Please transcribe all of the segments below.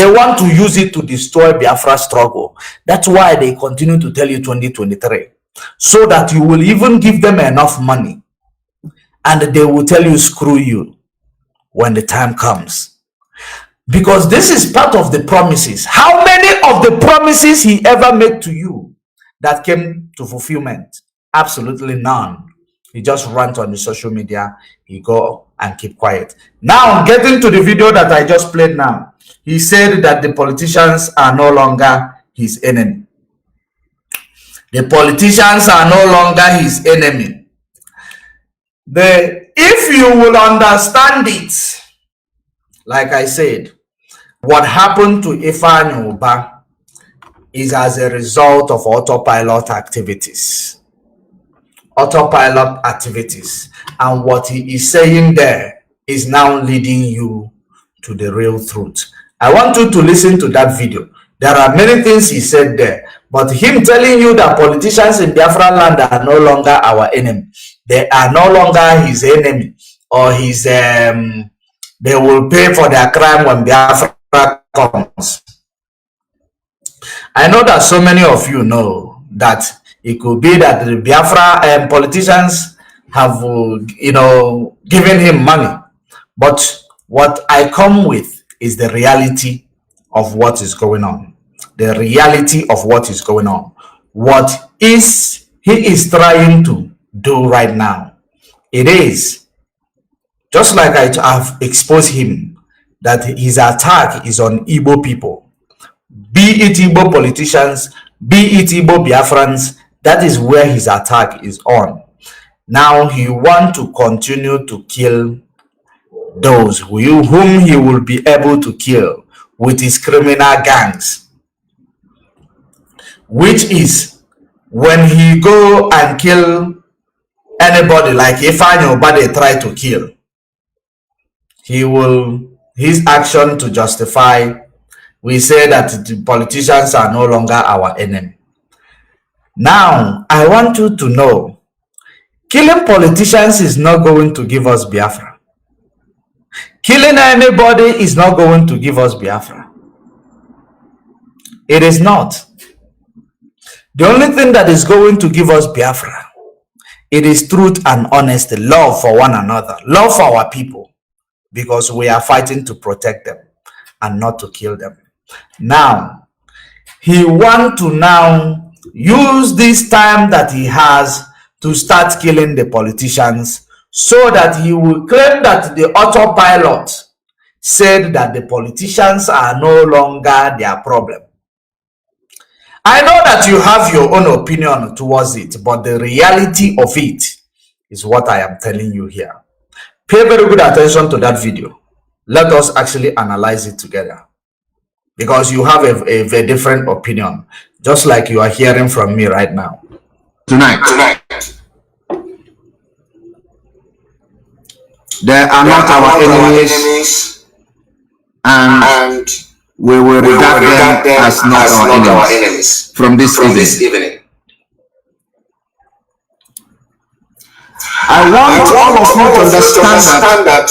They want to use it to destroy Biafra struggle. That's why they continue to tell you 2023. So that you will even give them enough money. And they will tell you, screw you, when the time comes. Because this is part of the promises. How many of the promises he ever made to you that came to fulfillment? Absolutely none. He just rant on the social media. He go and keep quiet. Now, getting to the video that I just played now. He said that the politicians are no longer his enemy. The politicians are no longer his enemy. If you will understand it, like I said, what happened to Ifeanyi Ubah is as a result of autopilot activities. Autopilot activities. And what he is saying there is now leading you to the real truth. I want you to listen to that video. There are many things he said there, but him telling you that politicians in Biafra land are no longer our enemy. They are no longer his enemy, or his they will pay for their crime when Biafra comes. I know that so many of you know that it could be that the Biafra politicians have, given him money. But what I come with is the reality of what is going on. The reality of what is going on. What he is trying to do right now. It is, just like I have exposed him, that his attack is on Igbo people. Be it Igbo politicians, be it Igbo Biafrans, that is where his attack is on. Now he wants to continue to kill those whom he will be able to kill with his criminal gangs. Which is when he go and kill anybody like Ifeanyi Ubah they try to kill, his action to justify, we say that the politicians are no longer our enemy. Now, I want you to know, killing politicians is not going to give us Biafra. Killing anybody is not going to give us Biafra. It is not. The only thing that is going to give us Biafra, it is truth and honesty, love for one another, love for our people, because we are fighting to protect them and not to kill them. Now, he wants to now use this time that he has to start killing the politicians, so that he will claim that the autopilot said that the politicians are no longer their problem. I know that you have your own opinion towards it, but the reality of it is what I am telling you here. Pay very good attention to that video. Let us actually analyze it together, because you have a very different opinion, just like you are hearing from me right now. Tonight. They are not our enemies, and we will regard them as not our enemies from this evening. I want all of you to understand that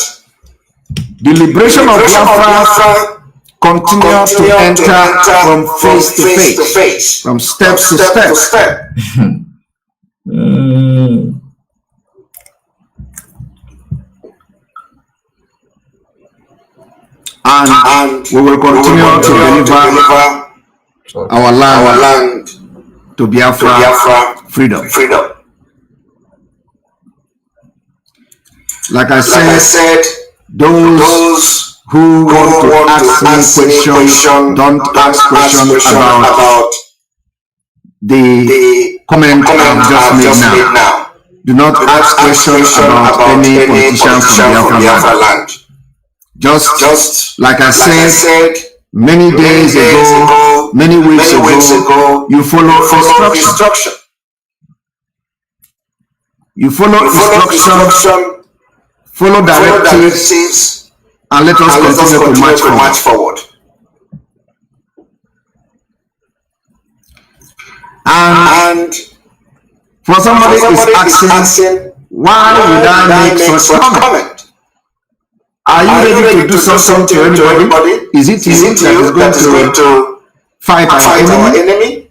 the liberation of Biafra continues to enter from face to face, from step to step. And we will continue to deliver our land to Biafra freedom. Like I said, those who want to ask me questions, don't ask questions about the comment I've just made now. Do not ask questions about any politician from Biafra land. Just like I said many days ago, many weeks ago, you follow instruction. You follow instruction, follow directives, and let us continue to march forward. And for somebody is asking, why would I make such comment? Are you ready to do something to anybody? Is it you that is going to fight our enemy?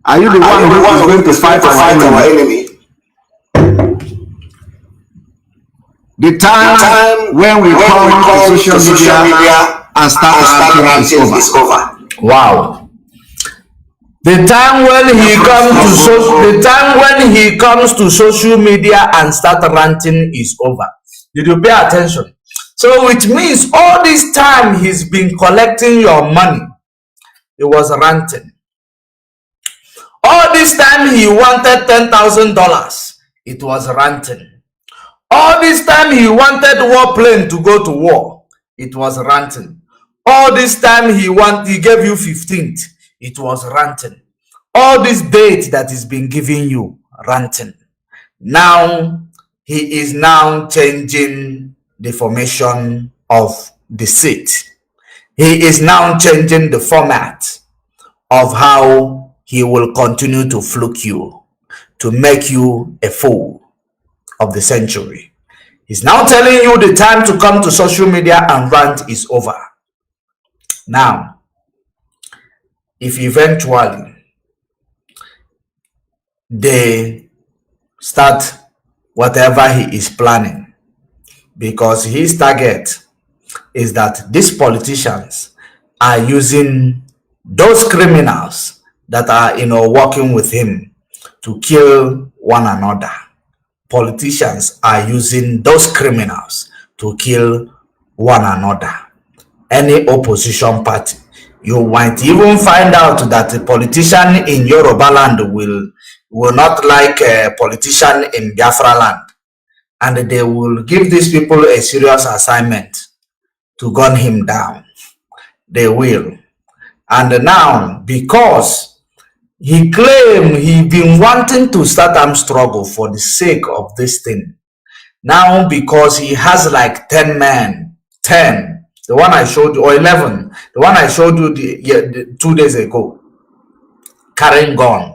Are you the one who is going to fight our enemy? The time when we come to social media and start ranting is over. Wow. The time when he comes to social media and start ranting is over. Did you pay attention? So it means all this time he's been collecting your money, he was ranting. All this time he wanted $10,000, it was ranting. All this time he wanted warplane to go to war, it was ranting. All this time he gave you 15th, it was ranting. All this date that is being given you, ranting. Now he is now changing the formation of the seat. He is now changing the format of how he will continue to fluke you, to make you a fool of the century. He's now telling you the time to come to social media and rant is over. Now, if eventually they start whatever he is planning, because his target is that these politicians are using those criminals that are working with him to kill one another. Politicians are using those criminals to kill one another. Any opposition party, you might even find out that a politician in Yoruba land will not like a politician in Biafra land, and they will give these people a serious assignment to gun him down. They will. And now, because he claimed he been wanting to start armed struggle for the sake of this thing. Now, because he has like 10 men, 10, the one I showed you, or 11, the one I showed you 2 days ago, carrying gun.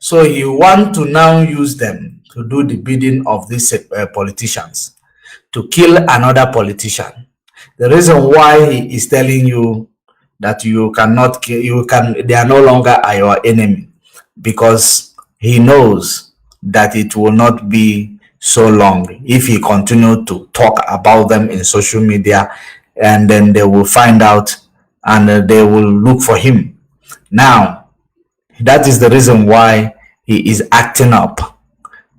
So he want to now use them to do the bidding of these politicians, to kill another politician. The reason why he is telling you that you cannot kill, they are no longer your enemy, because he knows that it will not be so long if he continue to talk about them in social media, and then they will find out and they will look for him. Now, that is the reason why he is acting up.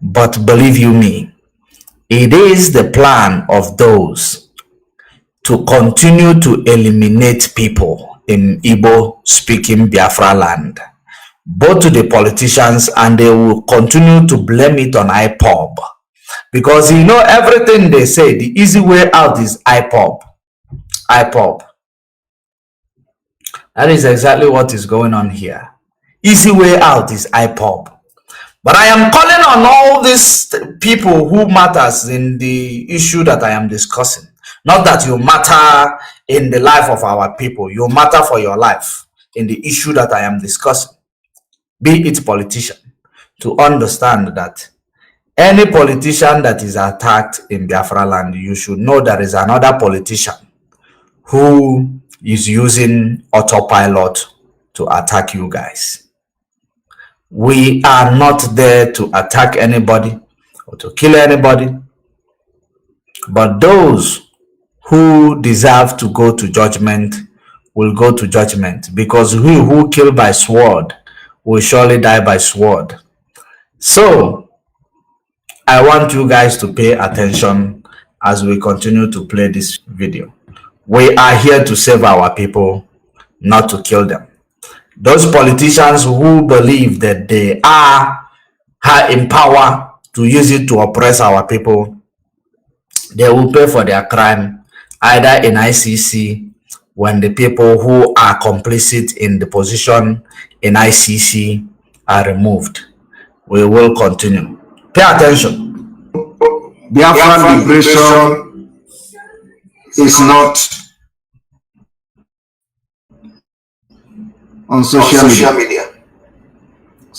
But believe you me, it is the plan of those to continue to eliminate people in Igbo-speaking Biafra land, both to the politicians, and they will continue to blame it on Ipob. Because everything they say, the easy way out is Ipob. Ipob. That is exactly what is going on here. Easy way out is Ipob. But I am calling on all these people who matters in the issue that I am discussing. Not that you matter in the life of our people. You matter for your life in the issue that I am discussing. Be it politician. To understand that any politician that is attacked in Biafra land, you should know there is another politician who is using autopilot to attack you guys. We are not there to attack anybody or to kill anybody, but those who deserve to go to judgment will go to judgment, because we who kill by sword will surely die by sword. So I want you guys to pay attention as we continue to play this video. We are here to save our people, not to kill them. Those politicians who believe that they are in power to use it to oppress our people, they will pay for their crime, either in ICC, when the people who are complicit in the position in ICC are removed. We will continue. Pay attention. Biafran liberation is not on social media.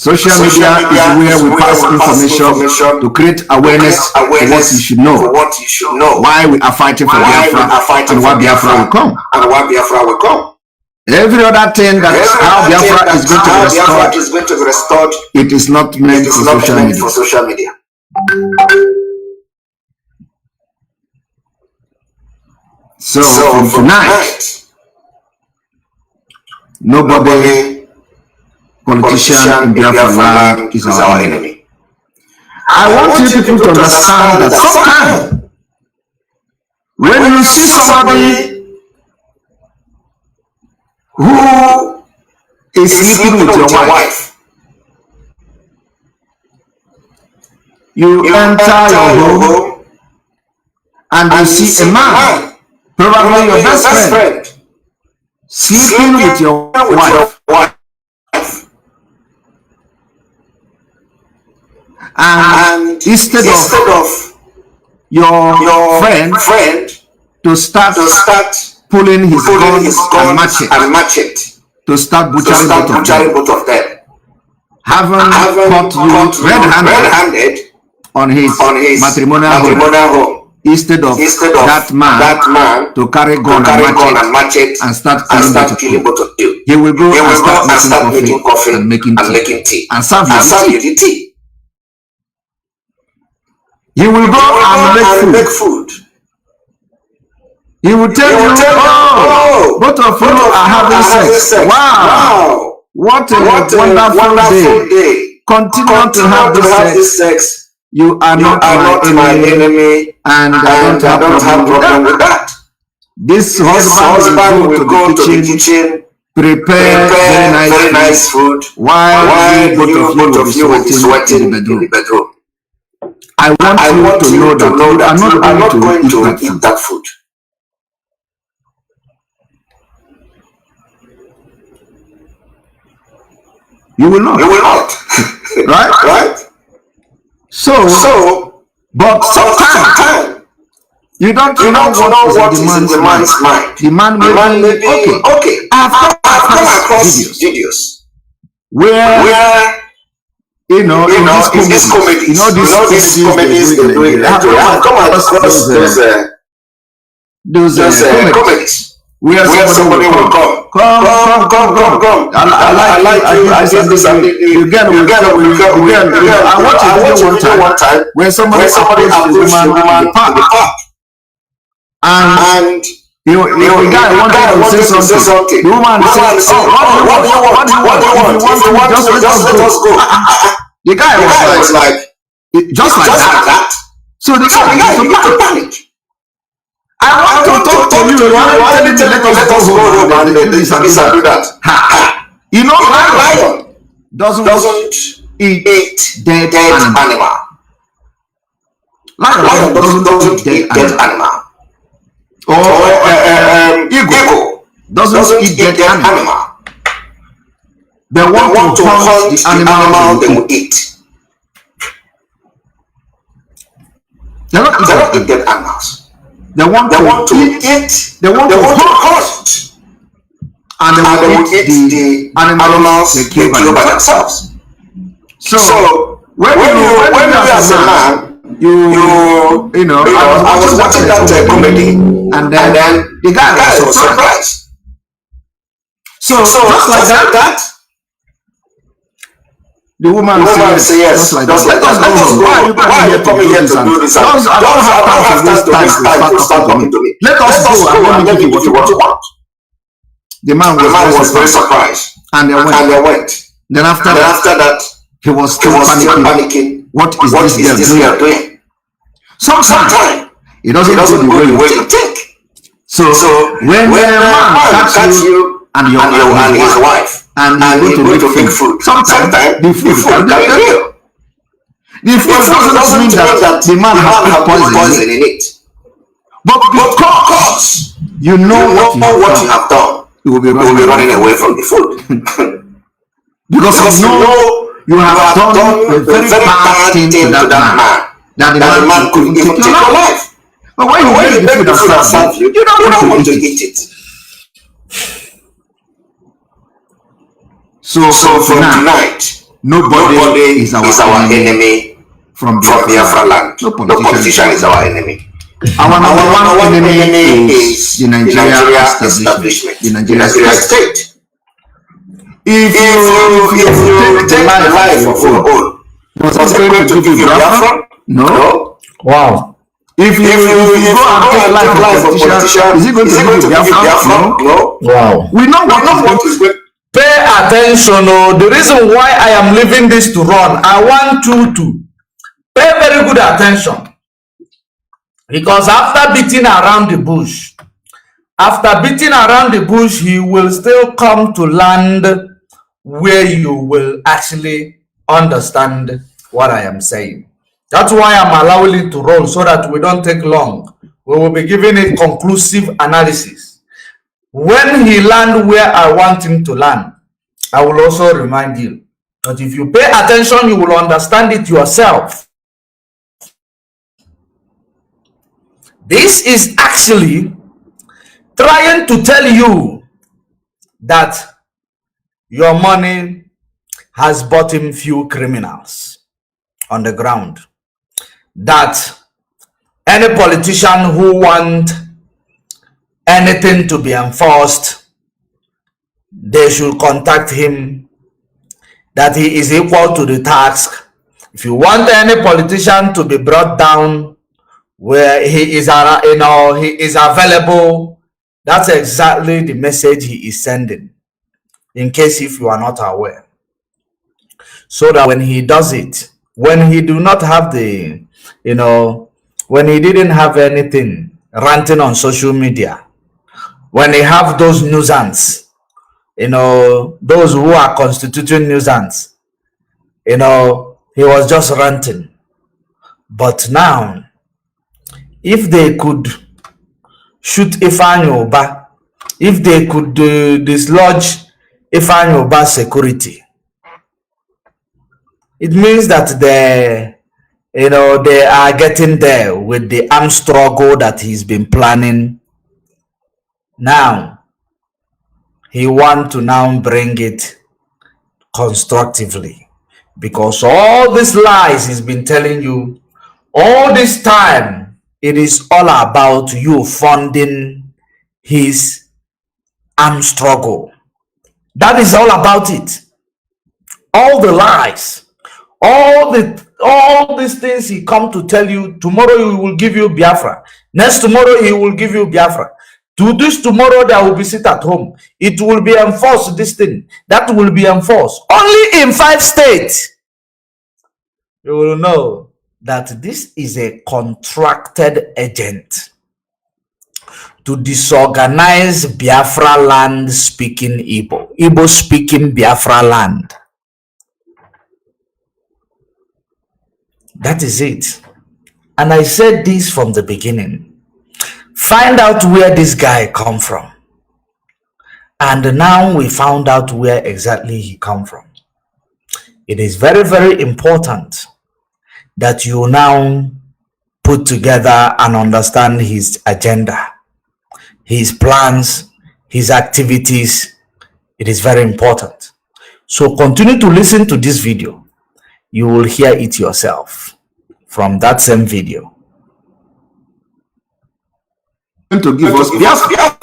Social media is where we pass information to create awareness for what you should know. Why we are fighting for Biafra and why Biafra will come. Every other thing that how Biafra is going to be restored, it is not meant for social media. So from tonight, nobody, politician in Biafra land is our enemy. I want you people to understand that sometimes when you see somebody who is sleeping with your wife, you enter your home and you see a man, probably your best friend, sleeping with your wife. And instead of your friend to start pulling his guns and machete to start butchering both of them, having caught you red-handed on his matrimonial home, instead of that man to carry gun and machete and start killing both of you, he will go and start making coffee and making tea and serve you the tea. He will go and make food. He will tell you, oh, both of you are having sex. Wow, what a wonderful day. Continue to have this sex. You are not my enemy, and I don't have problem with that. This husband will go to the kitchen, prepare very nice food, while both of you will be sweating in the bedroom. I want you to know that you are not going to eat that food. You will not. Right? So, but sometimes you don't know what is in the man's mind. The man may be okay. I've come across videos where in this comedy, these comedies they do in Nigeria. I've come across those comedies where somebody will come. I like you. I did this. You get I watched a video one time where somebody approached a woman in the park, and the guy wanted to say something. The woman said, "Oh, what do you want? If you want, just let us go." The guy was like just like that. So the guy began to panic. I want to talk to you. Why didn't you let us go home and do this and do that? You know, lion doesn't eat dead animal. Lion doesn't eat dead animal. Or eagle doesn't eat dead animal. They want to hunt the animal they will eat. They don't eat dead animals. They want to eat. They want to hunt. And they will eat the animals they kill by themselves. So when you as a man, I was watching that comedy, and then the guy was surprised. So just like that. The woman says, yes, just like that. Let us go. Why are you coming here to do this? I don't have time to start talking to me. Let us go and let me give you what you want. The man was very surprised. And they went. Then after that, he was still panicking. What is this girl doing? Sometimes it doesn't go the way you think. So when a man catch you and his wife, and you go to make food. Sometimes the food can be real. The food doesn't mean that the man has put poison in it. But because you know what you have done, you will be running away from the food. Because you know you have done a very bad thing to that man, that the man couldn't even take your life. But when you make the food and serve you, you don't want to eat it. So from tonight, Nobody is our enemy from Biafra land. No politician is our enemy. Our number one enemy is the Nigeria establishment, the Nigeria state. If you take the life of your own, was it going to give you Biafra? No. Wow. If you go and take life of a politician, is it going to give you Biafra? No. Wow. We know what is going. Pay attention. Oh, the reason why I am leaving this to run, I want you to pay very good attention. Because after beating around the bush, he will still come to land where you will actually understand what I am saying. That's why I'm allowing it to roll, so that we don't take long. We will be giving a conclusive analysis. When he lands where I want him to land, I will also remind you. But if you pay attention, you will understand it yourself. This is actually trying to tell you that your money has bought him few criminals on the ground. That any politician who wants anything to be enforced, they should contact him, that he is equal to the task. If you want any politician to be brought down, where he is available, that's exactly the message he is sending, in case if you are not aware. So that when he does it, when he do not have the, when he didn't have anything ranting on social media, when he have those nuisance, those who are constituting nuisance, he was just ranting. But now, if they could shoot Ifeanyi Ubah, if they could dislodge Ifeanyi Ubah's security, it means that they are getting there with the armed struggle that he's been planning. Now, he wants to now bring it constructively, because all these lies he's been telling you all this time, it is all about you funding his armed struggle. That is all about it. All the lies, all these things he come to tell you. Tomorrow he will give you Biafra. Next tomorrow he will give you Biafra. To this tomorrow there will be sit at home. It will be enforced, this thing. That will be enforced. Only in 5 states. You will know that this is a contracted agent to disorganize Biafra land speaking Igbo. Igbo speaking Biafra land. That is it. And I said this from the beginning. Find out where this guy come from. And now we found out where exactly he come from. It is very, very important that you now put together and understand his agenda, his plans, his activities. It is very important. So continue to listen to this video. You will hear it yourself from that same video. To give us Biafra.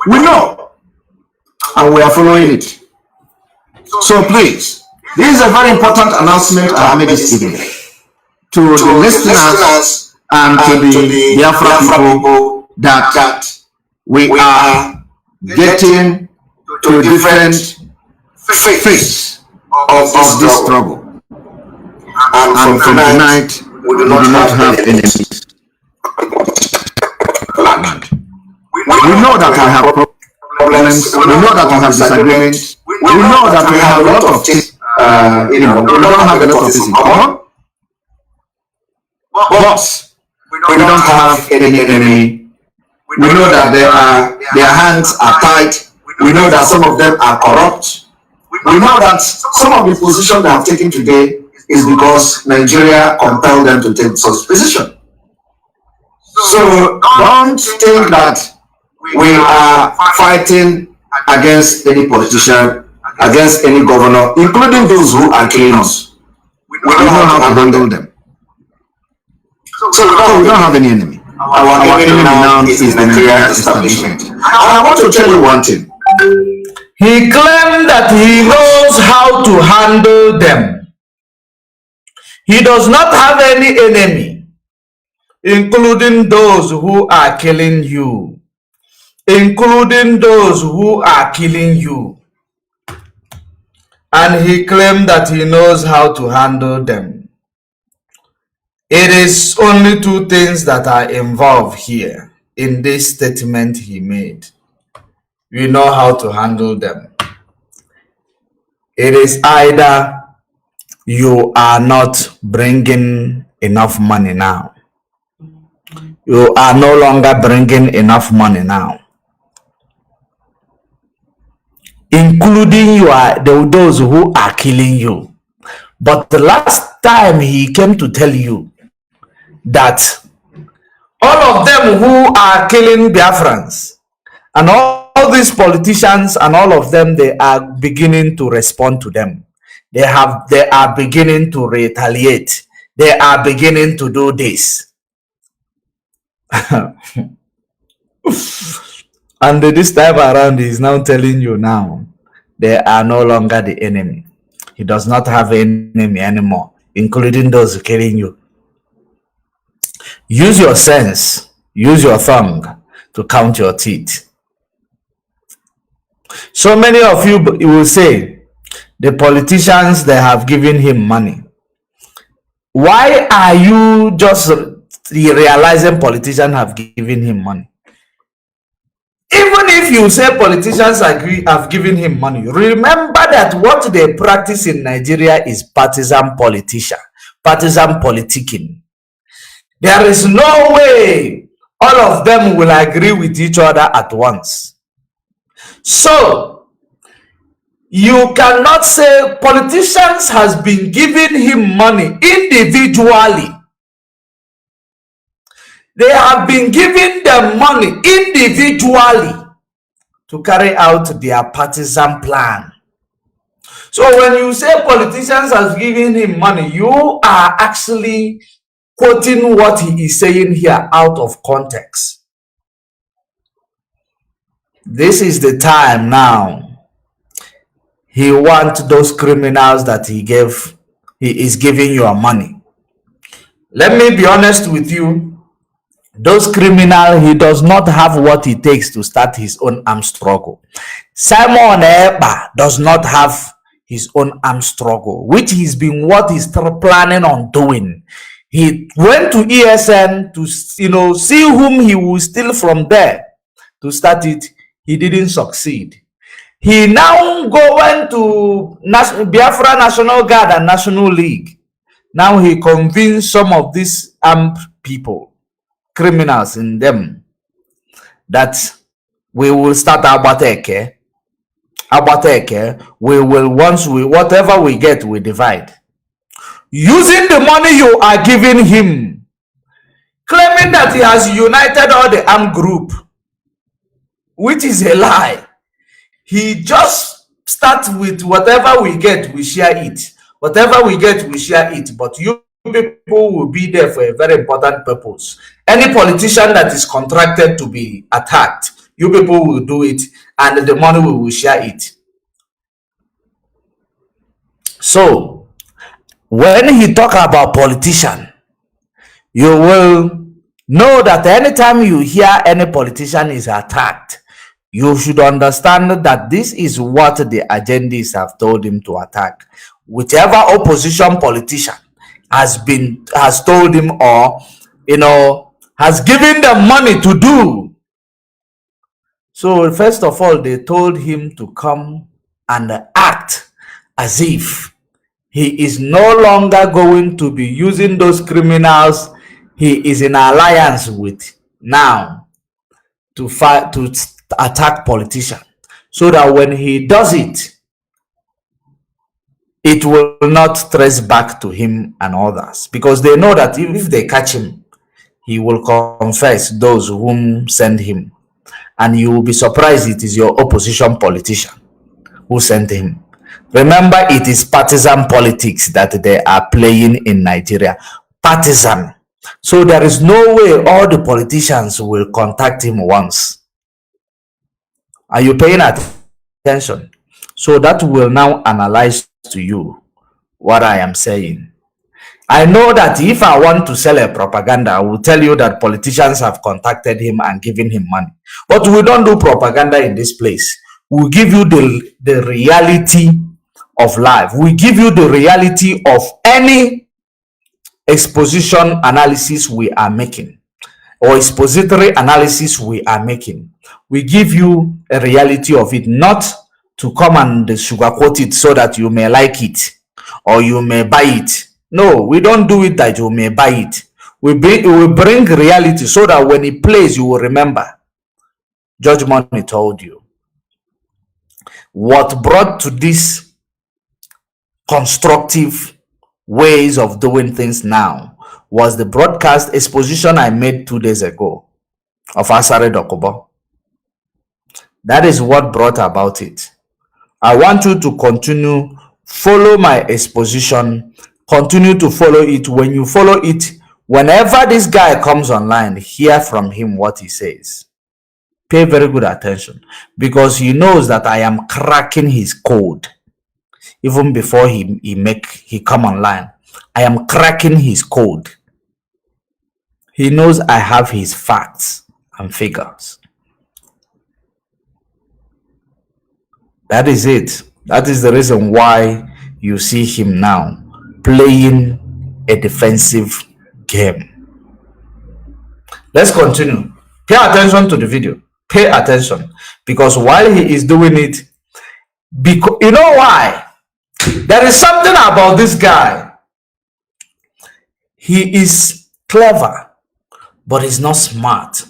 We know, and we are following it. So please, this is a very important announcement I made this evening to the listeners and to the Biafra people, that we are getting to a different phase of this struggle. And from tonight, we do not have enemies. We know that we have problems, we know that we have disagreements, we know that we have a lot of things, we don't have a lot of things in common, but we don't have any enemy. We know that their hands are tied. We know that some of them are corrupt. We know that some of the positions they have taken today is because Nigeria compelled them to take such position. So don't think that we are fighting against any politician, against any governor, including those who are killing us. We know how to handle them. So we don't have any enemy. Our enemy now is the Nigerian establishment. I want to tell you one thing. He claimed that he knows how to handle them. He does not have any enemy, including those who are killing you. Including those who are killing you. And he claimed that he knows how to handle them. It is only two things that are involved here in this statement he made. We know how to handle them. It is either you are not bringing enough money now. You are no longer bringing enough money now. Including those who are killing you. But the last time he came to tell you that all of them who are killing Biafrans and all these politicians and all of them, they are beginning to respond to them. They are beginning to retaliate. They are beginning to do this. And this time around, he's now telling you now, they are no longer the enemy. He does not have an enemy anymore, including those killing you. Use your sense, use your tongue to count your teeth. So many of you will say, the politicians, they have given him money. Why are you just realizing politicians have given him money? Even if you say politicians have given him money, remember that what they practice in Nigeria is partisan politicking. There is no way all of them will agree with each other at once. So, you cannot say politicians has been giving him money individually. They have been giving them money individually to carry out their partisan plan. So when you say politicians has given him money, you are actually quoting what he is saying here out of context. This is the time now. He wants those criminals that he is giving your money. Let me be honest with you. Those criminals, he does not have what it takes to start his own armed struggle. Simon Eba does not have his own armed struggle, which he's been what he's planning on doing. He went to ESN to see whom he will steal from there to start it. He didn't succeed. He now went to Biafra National Guard and National League. Now he convinced some of these armed people, criminals in them, that we will start Abateke. We will, whatever we get, we divide. Using the money you are giving him, claiming that he has united all the armed group, which is a lie. He just starts with whatever we get, we share it. Whatever we get, we share it. But you people will be there for a very important purpose. Any politician that is contracted to be attacked, you people will do it, and the money we will share it. So, when he talk about politician, you will know that anytime you hear any politician is attacked, you should understand that this is what the agendas have told him to attack. Whichever opposition politician has told him, or has given them money to do. So first of all, they told him to come and act as if he is no longer going to be using those criminals he is in alliance with now to fight, to attack politicians, so that when he does it, it will not trace back to him and others, because they know that if they catch him, he will confess those whom send him, and you will be surprised it is your opposition politician who sent him. Remember, it is partisan politics that they are playing in Nigeria. Partisan. So there is no way all the politicians will contact him once. Are you paying attention? So that will now analyze to you what I am saying. I know that if I want to sell a propaganda, I will tell you that politicians have contacted him and given him money. But we don't do propaganda in this place. We give you the reality of life. We give you the reality of any exposition analysis we are making or expository analysis we are making. We give you a reality of it, not to come and sugarcoat it so that you may like it or you may buy it. No, we don't do it that you may buy it. We bring reality so that when it plays, you will remember. Judge Money told you. What brought to this constructive ways of doing things now was the broadcast exposition I made 2 days ago of Asare Dokubo. That is what brought about it. I want you to continue, follow my exposition, continue to follow it. When you follow it, whenever this guy comes online, hear from him what he says. Pay very good attention, because he knows that I am cracking his code. Even before he come online, I am cracking his code. He knows I have his facts and figures. That is it. That is the reason why you see him now playing a defensive game. Let's continue. Pay attention to the video. Pay attention, because while he is doing it, because you know why? There is something about this guy. He is clever, but he's not smart.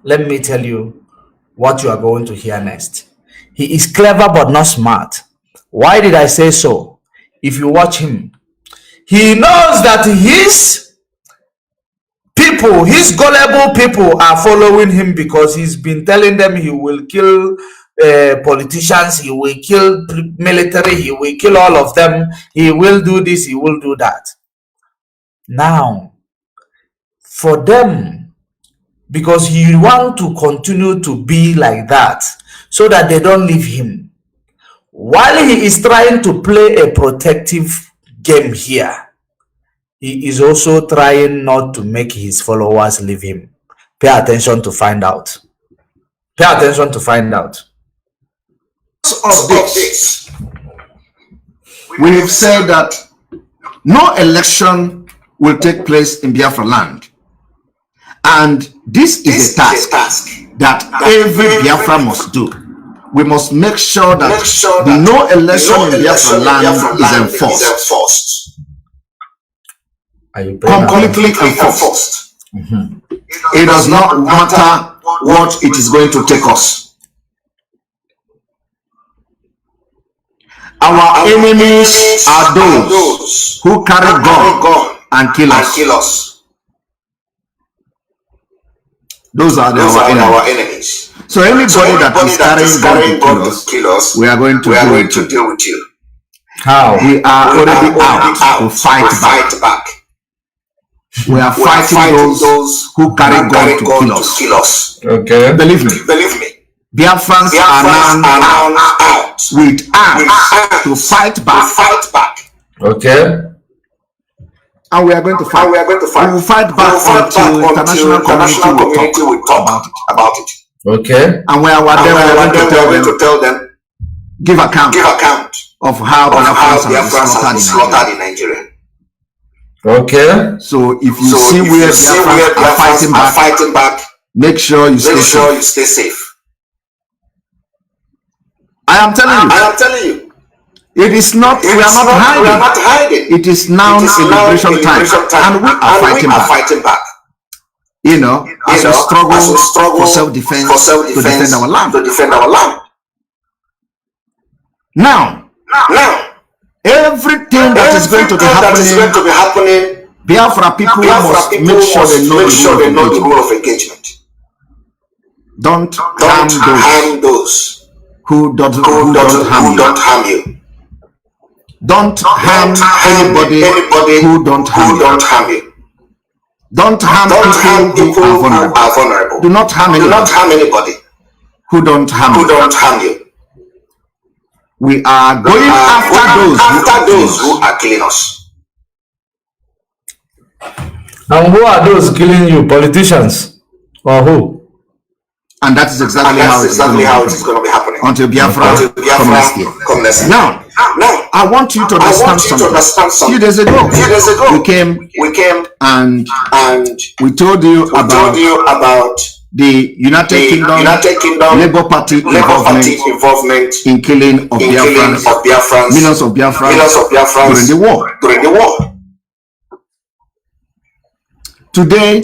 Let me tell you what you are going to hear next. He is clever but not smart. Why did I say so? If you watch him, he knows that his people, his gullible people, are following him because he's been telling them he will kill politicians, he will kill military, he will kill all of them, he will do this, he will do that. Now, for them, because he want to continue to be like that so that they don't leave him, while he is trying to play a protective game here, he is also trying not to make his followers leave him. Pay attention to find out. Pay attention to find out. Of this, we have said that no election will take place in Biafra land, and this is a task that every Biafra must do. We must make sure that no election in Biafra land is enforced. Completely enforced. It does not matter what it is going to take us. Our enemies are those who carry gun and kill us. Those are our enemies. So anybody that is carrying gun to kill us, we are going to deal with you. How? We are already out to fight back. We are fighting those who carry gun to kill us. Okay. Believe me. Biafrans are now out with arms to fight back. Okay. And we are going to fight. We will fight back until the international community will talk about it. Okay. And we are going to tell them, give account of how Biafrans have been slaughtered in Nigeria. Okay. So if you see where Biafrans are fighting back, make sure you stay safe. I am telling you. It is not. We are not hiding. It is now liberation time, and we are fighting back. You know, as we struggle for self-defense to defend our land. Now, everything that is going to be happening, Biafra people must make sure they know the rule of engagement. Don't harm those who don't harm you. Don't harm anybody who don't harm you. Don't harm people who are vulnerable. Do not harm anybody who don't harm you. We are going after those who are killing us. And who are those killing you? Politicians or who? And that is exactly how it's going to be happening until Biafra come next year. Now, I want you to understand something. A few days ago, we came and we told you about the United Kingdom Labour Party involvement in killing of Biafrans, millions of Biafrans during the war. Today,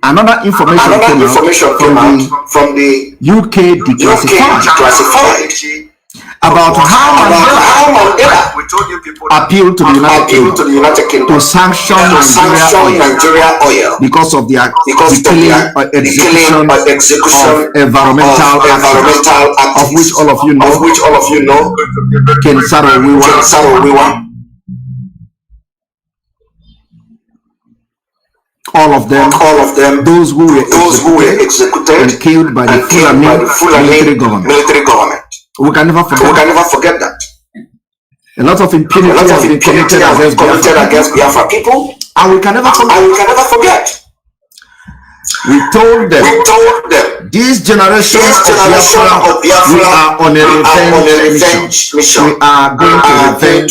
another information came out from the UK declassified about how Mandela appealed to the United Kingdom to sanction Nigeria oil because of the execution of environmental action, of which all of you know, Ken Saro-Wiwa. All of them, those who were executed and killed by the Fulani military government. We can never forget that. A lot of impunity has been committed against Biafra people, and we can never forget. We told them, this generation of Biafra, we are on a revenge mission. We are going to revenge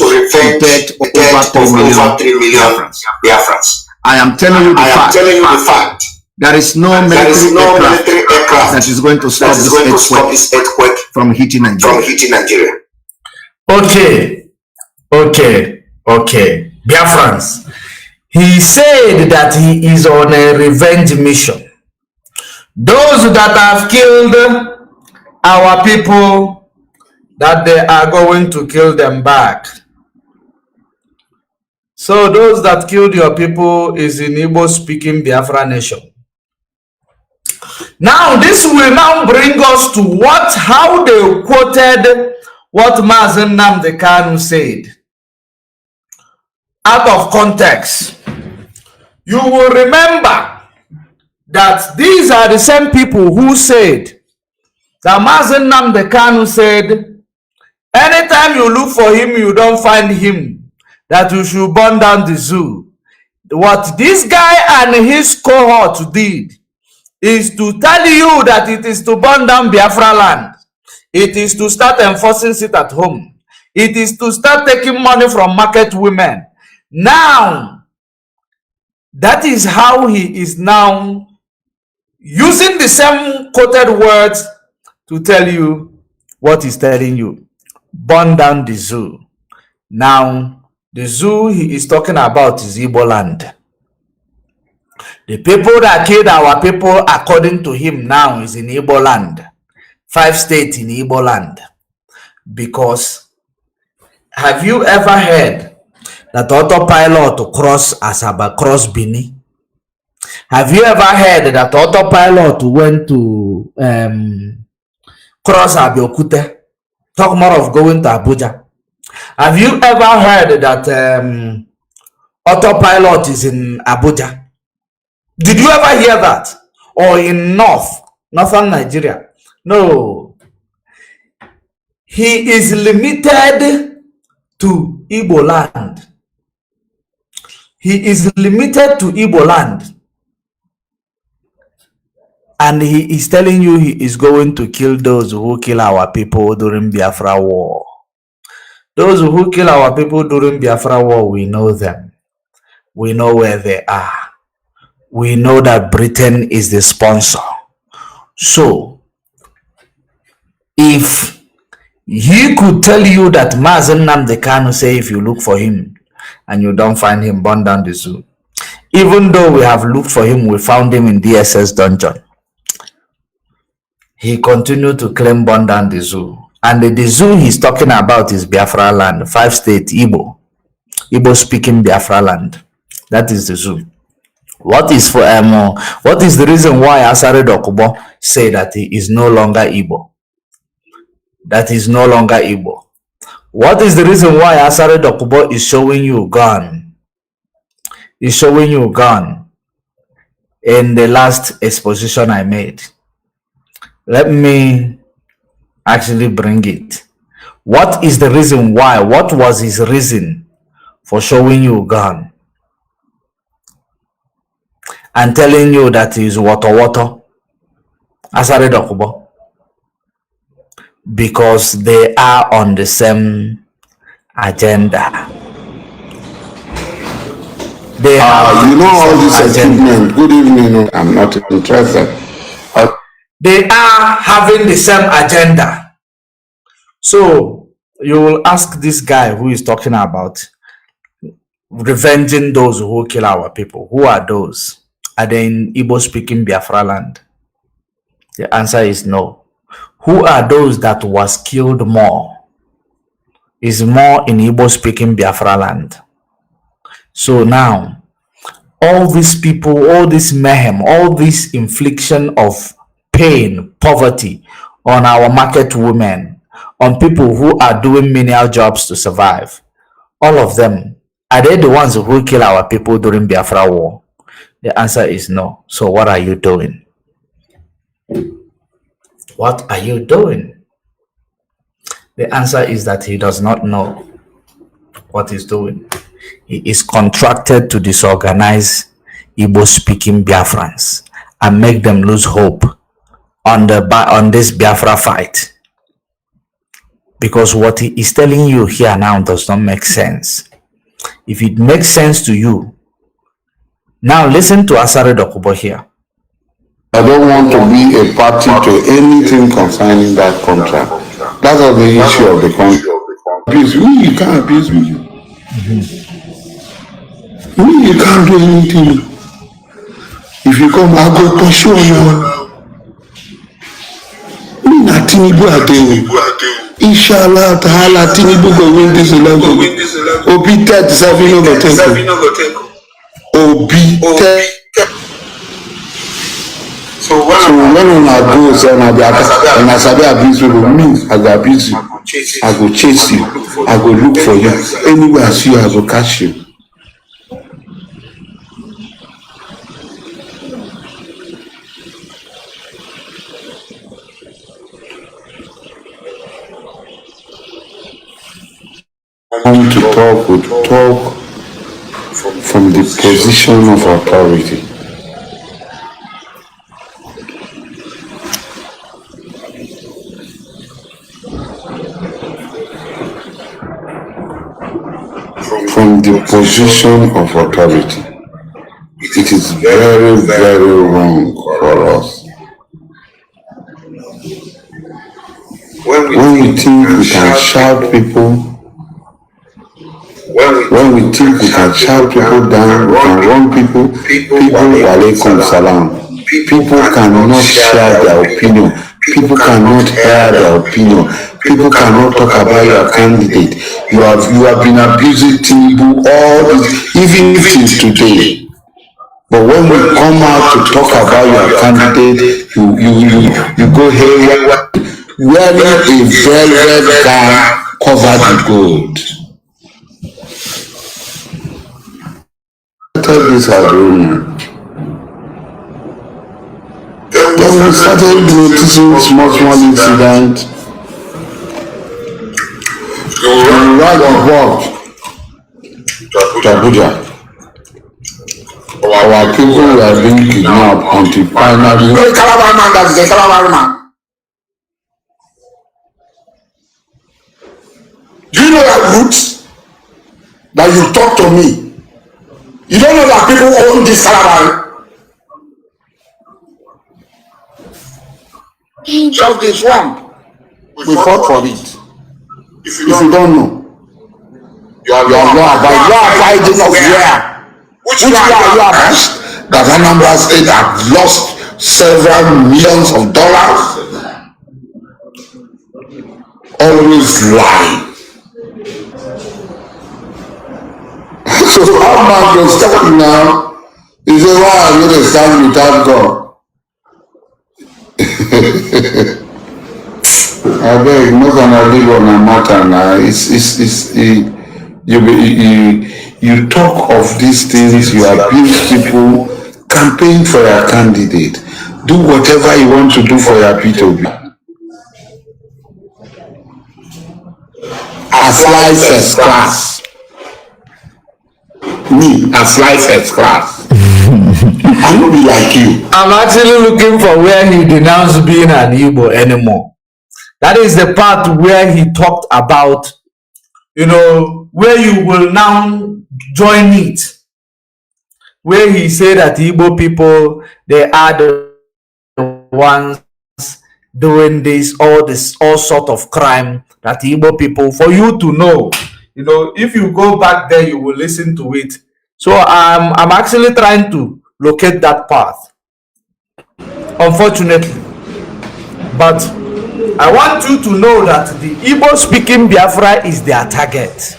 the death of over 3 million Biafrans. I am telling you the fact. There is no military aircraft that is going to stop this earthquake from hitting Nigeria. Okay. Biafrans. He said that he is on a revenge mission. Those that have killed our people, that they are going to kill them back. So those that killed your people is in Igbo-speaking Biafra nation. Now this will now bring us to how they quoted what Mazi Nnamdi Kanu said. Out of context. You will remember that these are the same people who said that Mazi Nnamdi Kanu said, anytime you look for him, you don't find him, that you should burn down the zoo. What this guy and his cohort did is to tell you that it is to burn down Biafra land. It is to start enforcing it at home. It is to start taking money from market women. Now, that is how he is now using the same quoted words to tell you what he's telling you. Burn down the zoo. Now, the zoo he is talking about is Igbo land. The people that killed our people, according to him now, is in Igbo land. 5 states in Igbo land. Because, have you ever heard that autopilot cross Asaba, cross Bini? Have you ever heard that autopilot went to cross Abiokute? Talk more of going to Abuja. Have you ever heard that autopilot is in Abuja? Did you ever hear that? Or in northern Nigeria? No. He is limited to Igbo land. He is limited to Igbo land. And he is telling you he is going to kill those who kill our people during Biafra war. Those who kill our people during Biafra war, we know them. We know where they are. We know that Britain is the sponsor. So, if he could tell you that Mazi Nnamdi Kanu say if you look for him and you don't find him, burn down the zoo. Even though we have looked for him, we found him in DSS dungeon. He continued to claim burn down the zoo. And the zoo he's talking about is Biafra land, 5 states, Igbo speaking Biafra land. That is the zoo. What is the reason why Asare Dokubo say that he is no longer Igbo? That is no longer Igbo. What is the reason why Asare Dokubo is showing you gun? Is showing you gun in the last exposition I made. Let me actually bring it. What is the reason why? What was his reason for showing you gun and telling you that he's water? Asare Dokubo? Because they are on the same agenda. They have you know all this equipment. Good evening. I'm not interested. They are having the same agenda. So you will ask this guy who is talking about revenging those who kill our people. Who are those? Are they in Igbo speaking Biafra land? The answer is no. Who are those that was killed more? Is more in Igbo speaking Biafra land. So now, all these people, all this mayhem, all this infliction of pain, poverty on our market women, on people who are doing menial jobs to survive, all of them, are they the ones who kill our people during Biafra war? The answer is no. So what are you doing? What are you doing? The answer is that he does not know what he's doing. He is contracted to disorganize Igbo-speaking Biafrans and make them lose hope on this Biafra fight. Because what he is telling you here now does not make sense. If it makes sense to you, now listen to Asare Dokubo here. I don't want to be a party to anything concerning that contract. That's not the issue of the contract. Abuse me, you can't abuse me. Me, you can't do anything. If you come, I'll go pursue you. Me, not Tinubu again. Inshallah, Ta'ala, Tinubu go win this election. Obi 37 over 10. Obi 10. So when I go say na and I sabi abuse people, me I go abuse you, I go chase you, I go look for you. Anywhere I see you, I go catch you. Come to talk, we talk from the position of authority. From the position of authority. It is very, very wrong for us. When we think we can shout people, when we think we can shout people down, we can run people, walaikum salam. People cannot share their opinion. People cannot hear their opinion. People cannot talk about your candidate. You have been abusing Tinubu all this, even till today. But when we come out to talk about your candidate, you go haywire, wearing a velvet gown covered with gold. I tell this as rumor. Then we started noticing small incidents. We ride on board to Abuja. Our people were being kidnapped until finally. The Calabar man, that's the Calabar man. Do you know that route that you talk to me? You don't know that people own this Calabar? Just this one. We fought for it. If you don't know, you are fighting of where? Which one you are that Anambra State have lost several millions of dollars? Always lie. So how man can stand now? He said, why are you going to stand without God? I beg, not gonna live on a matter now. You talk of these things, you abuse people, campaign for your candidate, do whatever you want to do for your P2B. As life first class. Me, as life first class. I will be like you. I'm actually looking for where he denounced being an Igbo anymore. That is the part where he talked about, you know, where you will now join it. Where he said that Igbo people, they are the ones doing all sort of crime that Igbo people, for you to know, you know, if you go back there, you will listen to it. So I'm actually trying to locate that path, unfortunately. But I want you to know that the Igbo speaking Biafra is their target.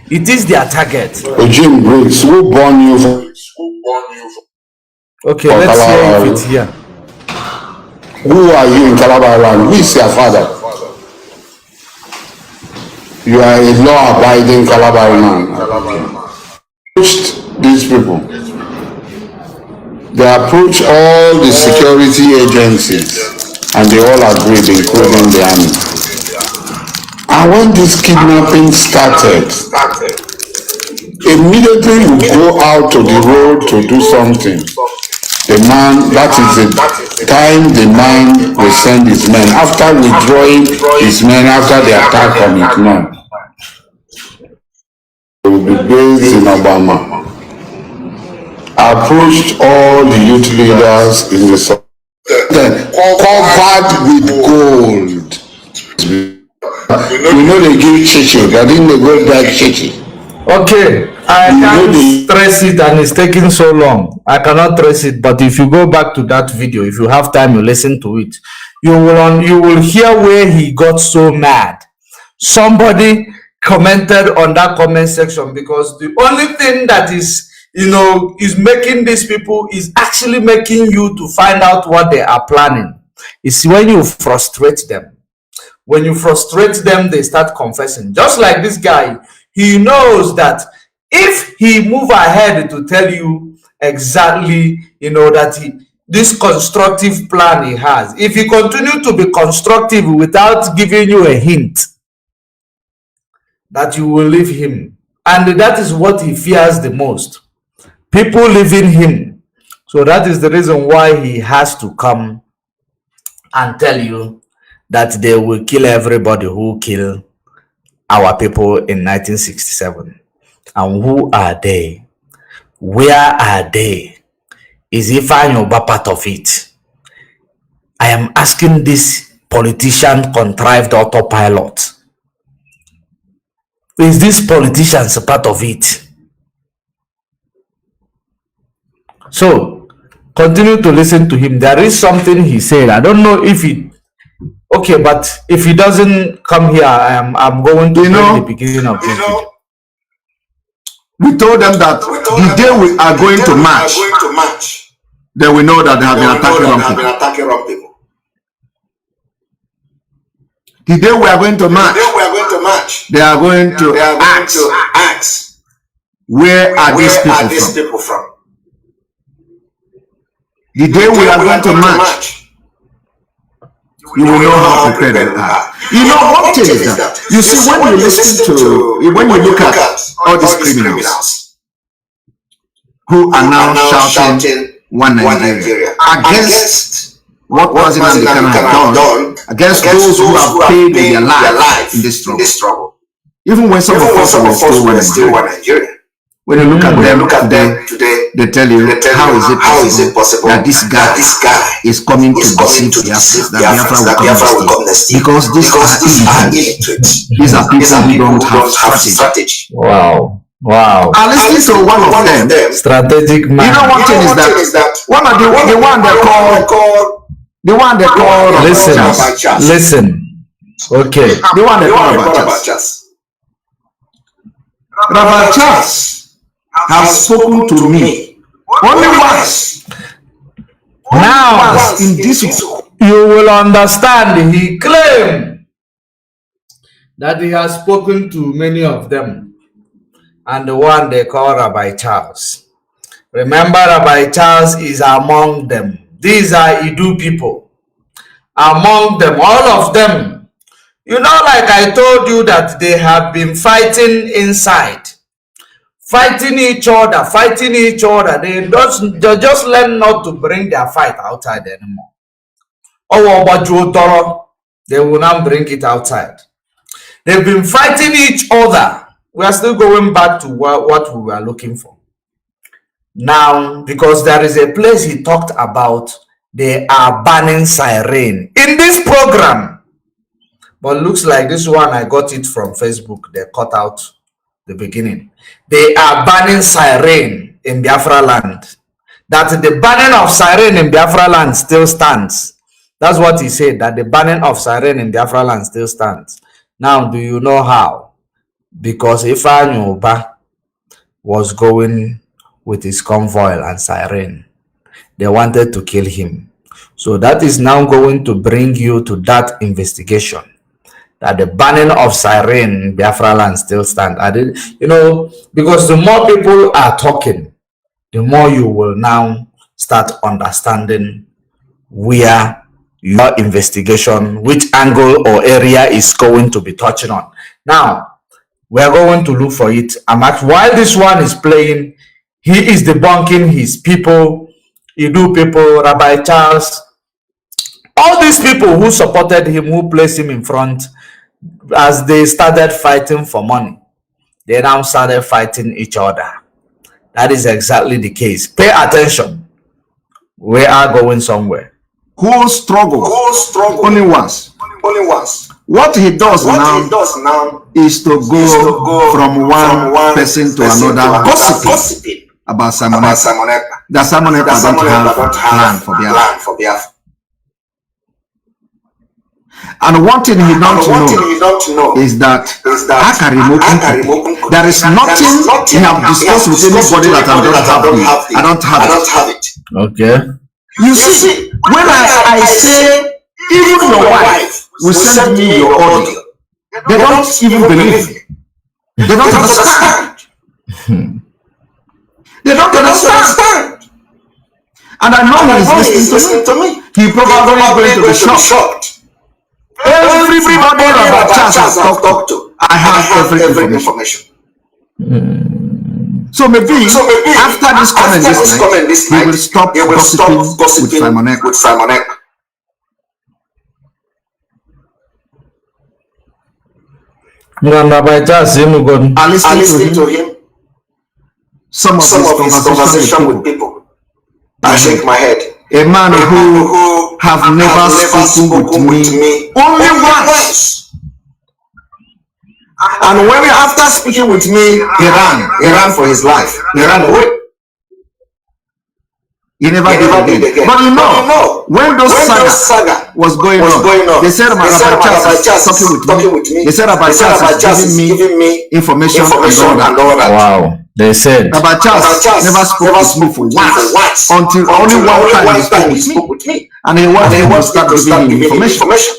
It is their target. Jim Briggs, who born you for? Okay, let's hear if it's here. Who are you in Calabar land? Who is your father? You are a law-abiding Calabar man. Approached these people. They approached all the security agencies and they all agreed, including the army. And when this kidnapping started, immediately you go out to the road to do something. The man, that is the time the man will send his men. After withdrawing his men, after the attack on his men, he will be based in Obama. Approached all the youth leaders in the south, covered with gold. You know they give chichi, but then they go back chichi. Okay, I can't trace it and it's taking so long. I cannot trace it, but if you go back to that video, if you have time, you listen to it. You will hear where he got so mad. Somebody commented on that comment section because the only thing that is, you know, is making these people is actually making you to find out what they are planning. It's when you frustrate them. When you frustrate them, they start confessing. Just like this guy, he knows that if he move ahead to tell you exactly, you know, that this constructive plan he has, if he continue to be constructive without giving you a hint, that you will leave him. And that is what he fears the most. People leaving him. So that is the reason why he has to come and tell you that they will kill everybody who killed our people in 1967. And who are they? Where are they? Is Ifeanyi Uba part of it? I am asking this politician contrived autopilot. Is this politicians a part of it? So continue to listen to him. There is something he said. I don't know if it. Okay, but if he doesn't come here, I'm going to the beginning of this video. We told them that the day we are going to march, they will know that they have been attacking wrong people. The day we are going to march, they are going to ask, where are these people from? The day we are going to march, you will know how prepared they are. You know, one thing is that, you see, when you look at all these criminals who are now shouting one Nigeria against what President Kanu has done, against those who have paid with their life in this struggle. Even when some of us were still one Nigeria. When you look at them today, they tell you, how is it possible that this guy is coming to deceive Biafra, that Biafra will come next year? Because these are illiterate. These are people who don't have strategy. Wow. I listened to one of them. Strategic man. You know, one thing is that one of the one they call Listen. Okay. The one they call Rapture has spoken to me only once. Now in this you will understand he claimed that he has spoken to many of them, and the one they call Rabbi Charles. Remember, Rabbi Charles is among them. These are Idu people. Among them, all of them. You know, like I told you that they have been fighting inside. Fighting each other. They just learn not to bring their fight outside anymore. They will now bring it outside. They've been fighting each other. We are still going back to what we were looking for. Now, because there is a place he talked about, they are banning siren in this program. But looks like this one, I got it from Facebook. They cut out the beginning. They are banning siren in Biafra land. That the banning of siren in Biafra land still stands. That's what he said, that the banning of siren in Biafra land still stands. Now, do you know how? Because Ifeanyi Uba was going with his convoy and siren. They wanted to kill him. So that is now going to bring you to that investigation, that the banning of siren in Biafra land still stands. You know, because the more people are talking, the more you will now start understanding where your investigation, which angle or area is going to be touching on. Now, we're going to look for it. While this one is playing, he is debunking his people, Idu people, Rabbi Charles, all these people who supported him, who placed him in front, as they started fighting for money, they now started fighting each other. That is exactly the case. Pay attention. We are going somewhere. Who struggle only once. What he does now is to go from one person to another, gossiping about Simon Ekpa. That Simon Ekpa don't have a plan for Biafra. And one thing he don't know is that there is nothing he have discussed with anybody that I don't have it. Okay. You see, when I say even your wife will send me your audio, they don't even believe me. They don't understand. They don't understand. And I know he is listening to me. He probably going to be shocked. Everybody about Charles I talk to, I have every information. So maybe after this comment this night, he will stop gossiping with Simon Ekpa. I listen to him. Some of his conversation with people. I shake my head. A man who have never spoken with me only once. And when after speaking with me, he ran for his life. He ran away. He never did again. But you know, when those saga was going on, they said Rabbi Charles is talking with me. They said Rabbi Charles is giving me information and all that. Wow. They said Rabbi Charles never spoke with me for once until only one time he spoke with me. And he wanted to start giving me information.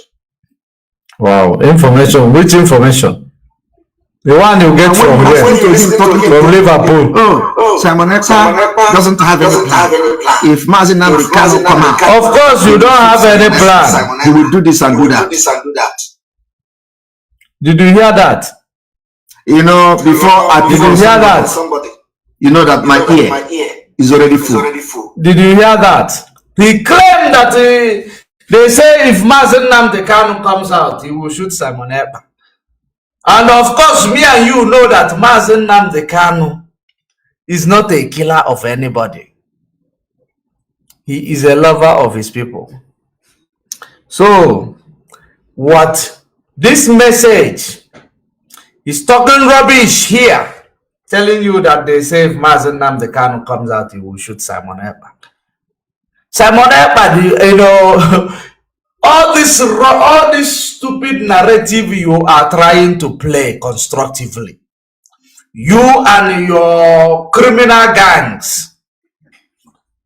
Wow, information. Which information? The one you get from where? From Liverpool. Simon Ekpa doesn't have any plan. If Mazi Nnamdi Kanu come out, of course you don't have any plan. He will do this and do that. Did you hear that? You know, before I didn't hear that. You know that my ear is already full. Did you hear that? He claimed that they say if Mazi Nnamdi Kanu comes out, he will shoot Simon Ekpa. And of course, me and you know that Mazi Nnamdi Kanu is not a killer of anybody. He is a lover of his people. So, what this message is talking rubbish here, telling you that they say if Mazi Nnamdi Kanu comes out, he will shoot Simon Ekpa. Simon Ekpa, you know, all this stupid narrative you are trying to play constructively, you and your criminal gangs,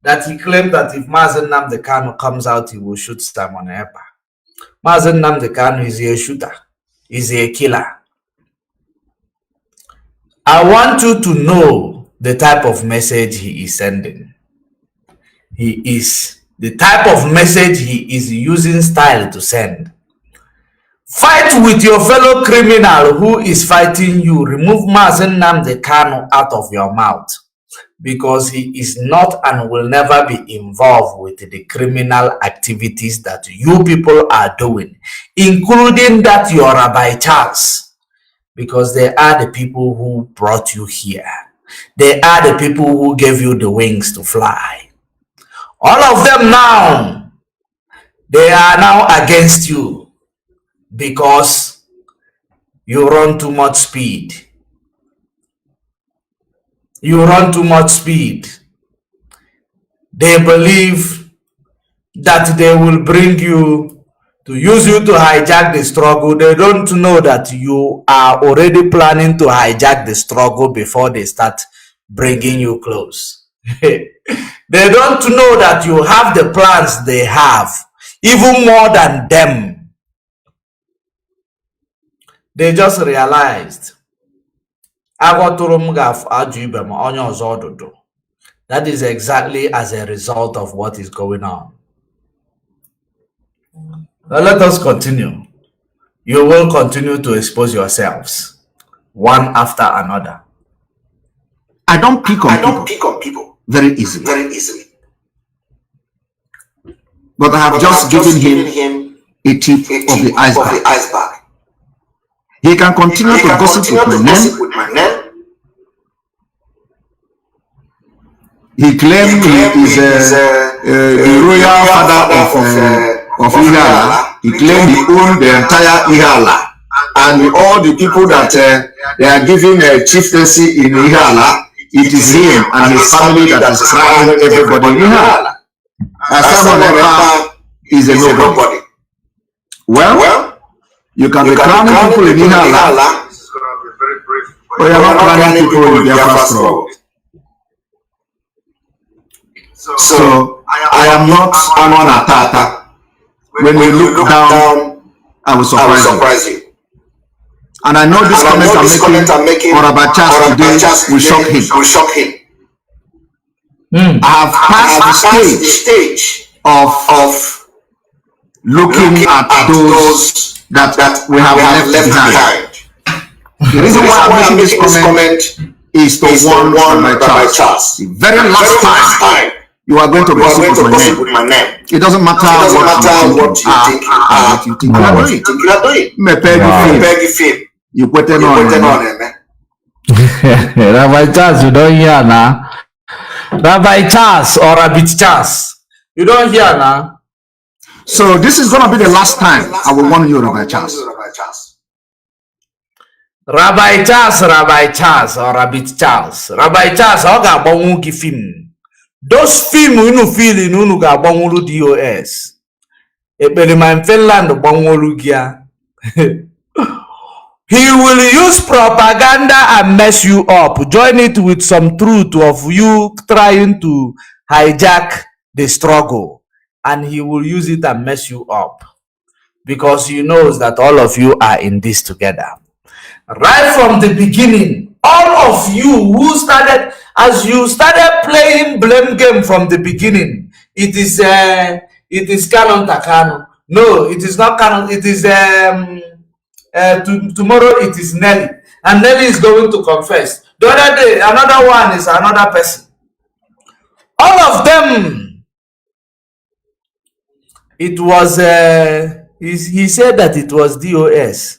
that he claimed that if Mazi Nnamdi Kanu comes out, he will shoot Simon Ekpa. Mazi Nnamdi Kanu is a shooter, is a killer. I want you to know the type of message he is sending. The type of message he is using style to send. Fight with your fellow criminal who is fighting you. Remove Mazi Nnamdi Kanu out of your mouth, because he is not and will never be involved with the criminal activities that you people are doing, including that your Rabbi Charles, because they are the people who brought you here. They are the people who gave you the wings to fly. All of them now, they are now against you because you run too much speed. You run too much speed. They believe that they will bring you to use you to hijack the struggle. They don't know that you are already planning to hijack the struggle before they start bringing you close. They don't know that you have the plans they have, even more than them. They just realized that is exactly as a result of what is going on. Now let us continue. You will continue to expose yourselves one after another. I don't pick on people very easily. But I have just given him a tip of the iceberg. He can continue to gossip with my name. He claimed he is the royal father of Ihala. He claimed he owned the entire Ihala. And all the people that they are giving a chieftaincy in Ihala, it is him and his family that is crowning everybody in Ihala. Simon Ekpa is a nobody. Well, you can be crowning people in Ihala, but you are not crowning people in Biafra struggle. So I am not Amon Atata. When you look down, I will surprise you. And I know this comment I'm making on Rabbi Charles today will shock him. I have passed the stage of looking at those that we have left behind. The reason why I'm making this comment is to warn Rabbi Charles. The very last time you are going to gossip with my name. It doesn't matter what you think you are doing. You put it on. Rabbi Charles, you don't hear now. Rabbi Charles or Rabbit Charles, you don't hear now. So this is going to be the last time I will warn you, Rabbi Charles. Rabbi Charles or Rabbit Charles. Rabbi Charles, I got one film. Those film you feel in unu ga banwulu DOS. Ebelima in Finland banwulu gia. He will use propaganda and mess you up. Join it with some truth of you trying to hijack the struggle, and he will use it and mess you up, because he knows that all of you are in this together. Right from the beginning, all of you who started, as you started playing blame game from the beginning, it is Canon Takano. No, it is not Canon. It is tomorrow it is Nelly, and Nelly is going to confess. The other day, another one is another person. All of them. It was he said that it was DOS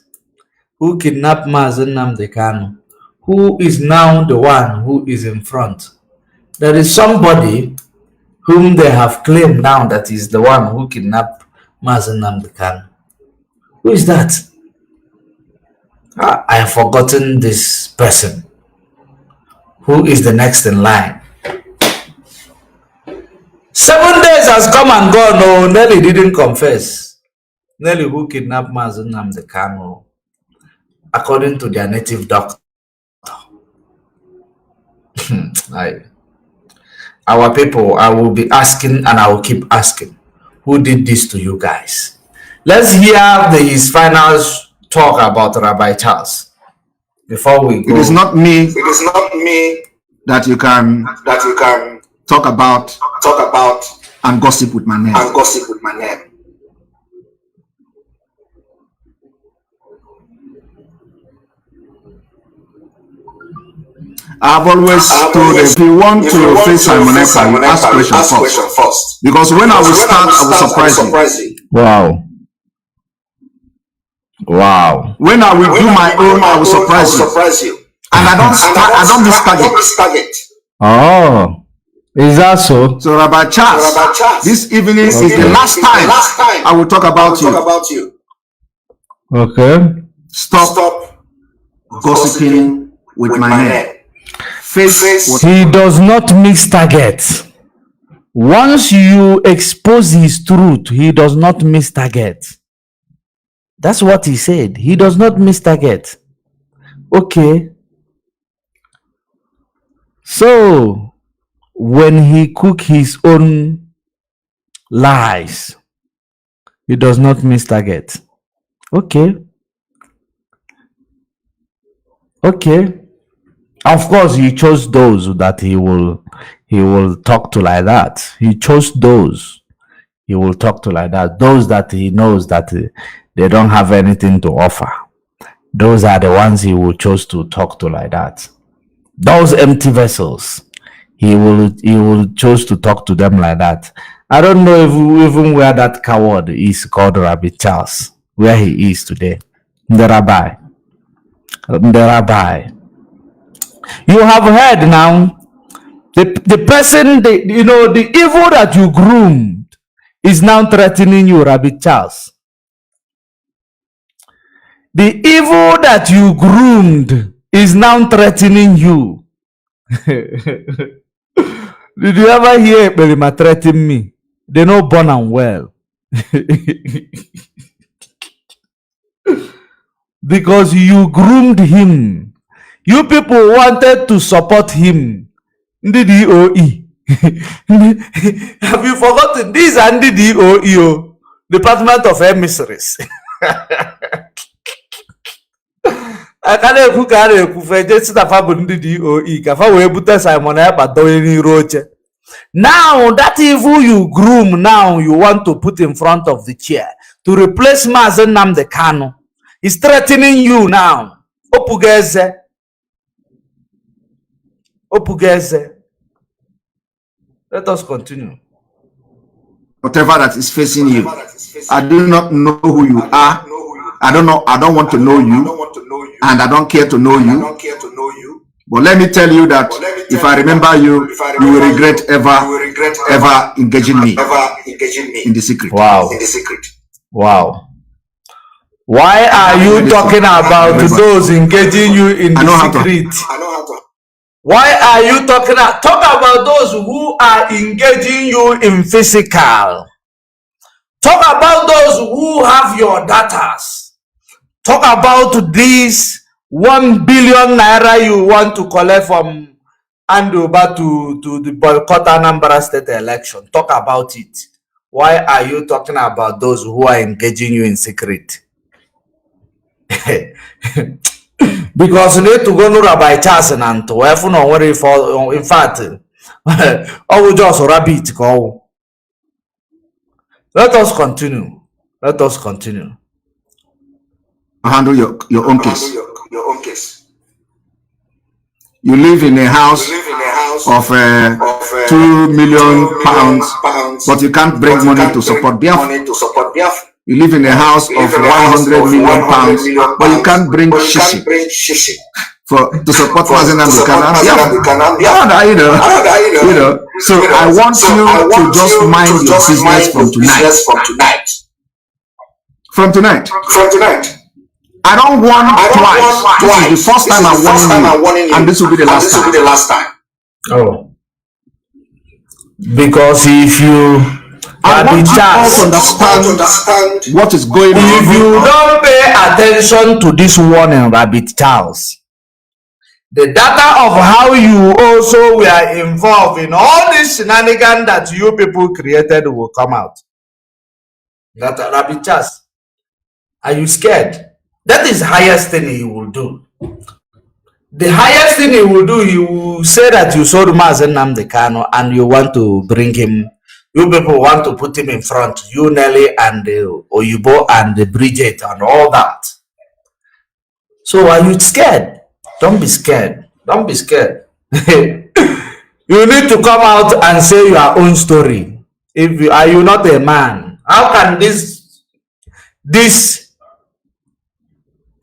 who kidnapped Mazi Nnamdi Kanu, who is now the one who is in front. There is somebody whom they have claimed now that is the one who kidnapped Mazi Nnamdi Kanu. Who is that? I have forgotten this person. Who is the next in line? 7 days has come and gone. No, Nelly didn't confess. Nelly who kidnapped Mazi Nnamdi Kanu, according to their native doctor. our people, I will be asking and I will keep asking, who did this to you guys? Let's hear his final talk about Rabbi Charles before we go. It is not me that you can talk about and gossip with my name. I've always told them, if you want to face Simon Ekpa, you ask questions first. Because when I will start, I will surprise you. Wow. Wow. When I will do my own, I will surprise you. And I don't miss target. Oh, is that so? So Rabbi Charles, this evening is the last time I will talk about you. Okay. Stop gossiping with my name. He does not miss target. Once you expose his truth, he does not miss target. That's what he said. He does not miss target. Okay. So, when he cook his own lies, he does not miss target. Okay. Okay. Of course, he chose those that he will talk to like that. He chose those he will talk to like that. Those that he knows that they don't have anything to offer. Those are the ones he will choose to talk to like that. Those empty vessels, he will choose to talk to them like that. I don't know if even where that coward is called Rabbi Charles, where he is today. The rabbi. You have heard now, the person, the evil that you groomed is now threatening you, Rabbi Charles. The evil that you groomed is now threatening you. Did you ever hear Belima threaten me? They know born and well. Because you groomed him. You people wanted to support him. The DOE. Have you forgotten? These are the DOE, Department of Emissaries. I can't cook at a just a fabulous DOE. Simon Ekpa. Now that evil you groom, now you want to put in front of the chair to replace Mazi Nnamdi Kanu. He's threatening you now. Opugeze. Let us continue. Whatever that is facing you, I do not know who you are. I don't want to know you, and I don't care to know you. But let me tell you that if I remember you, you will regret ever engaging me in the secret. Wow. Wow. Why are you talking about those engaging you in the secret? Why are you talking about those who are engaging you in physical? Talk about those who have your datas. Talk about this 1 billion naira you want to collect from Andoba to the boycott Anambra state election. Talk about it. Why are you talking about those who are engaging you in secret? Because you need to go to Rabbi Charles and to in fact, I will just rabbit go. Let us continue. Handle your own case. You live in a house of 2 million pounds, but you can't bring money to support Biafra. You live in a house of 100 million pounds, but you can't bring shishi to support Mazi Nnamdi Kanu. So I want you to just mind your business from tonight. I don't want twice. This is the first time I'm warning you, and this will be the last time. Oh, because if you understand what is going on. If you don't pay attention to this warning, Rabbit Charles, the data of how you also were involved in all this shenanigans that you people created will come out. That Rabbi Charles, are you scared? That is the highest thing he will do. The highest thing he will do, he will say that you sold Mazi Nnamdi Kanu and you want to bring him, you people want to put him in front, you Nelly and Oyibo and Bridget and all that. So are you scared? Don't be scared. Don't be scared. You need to come out and say your own story. If you are you not a man, how can this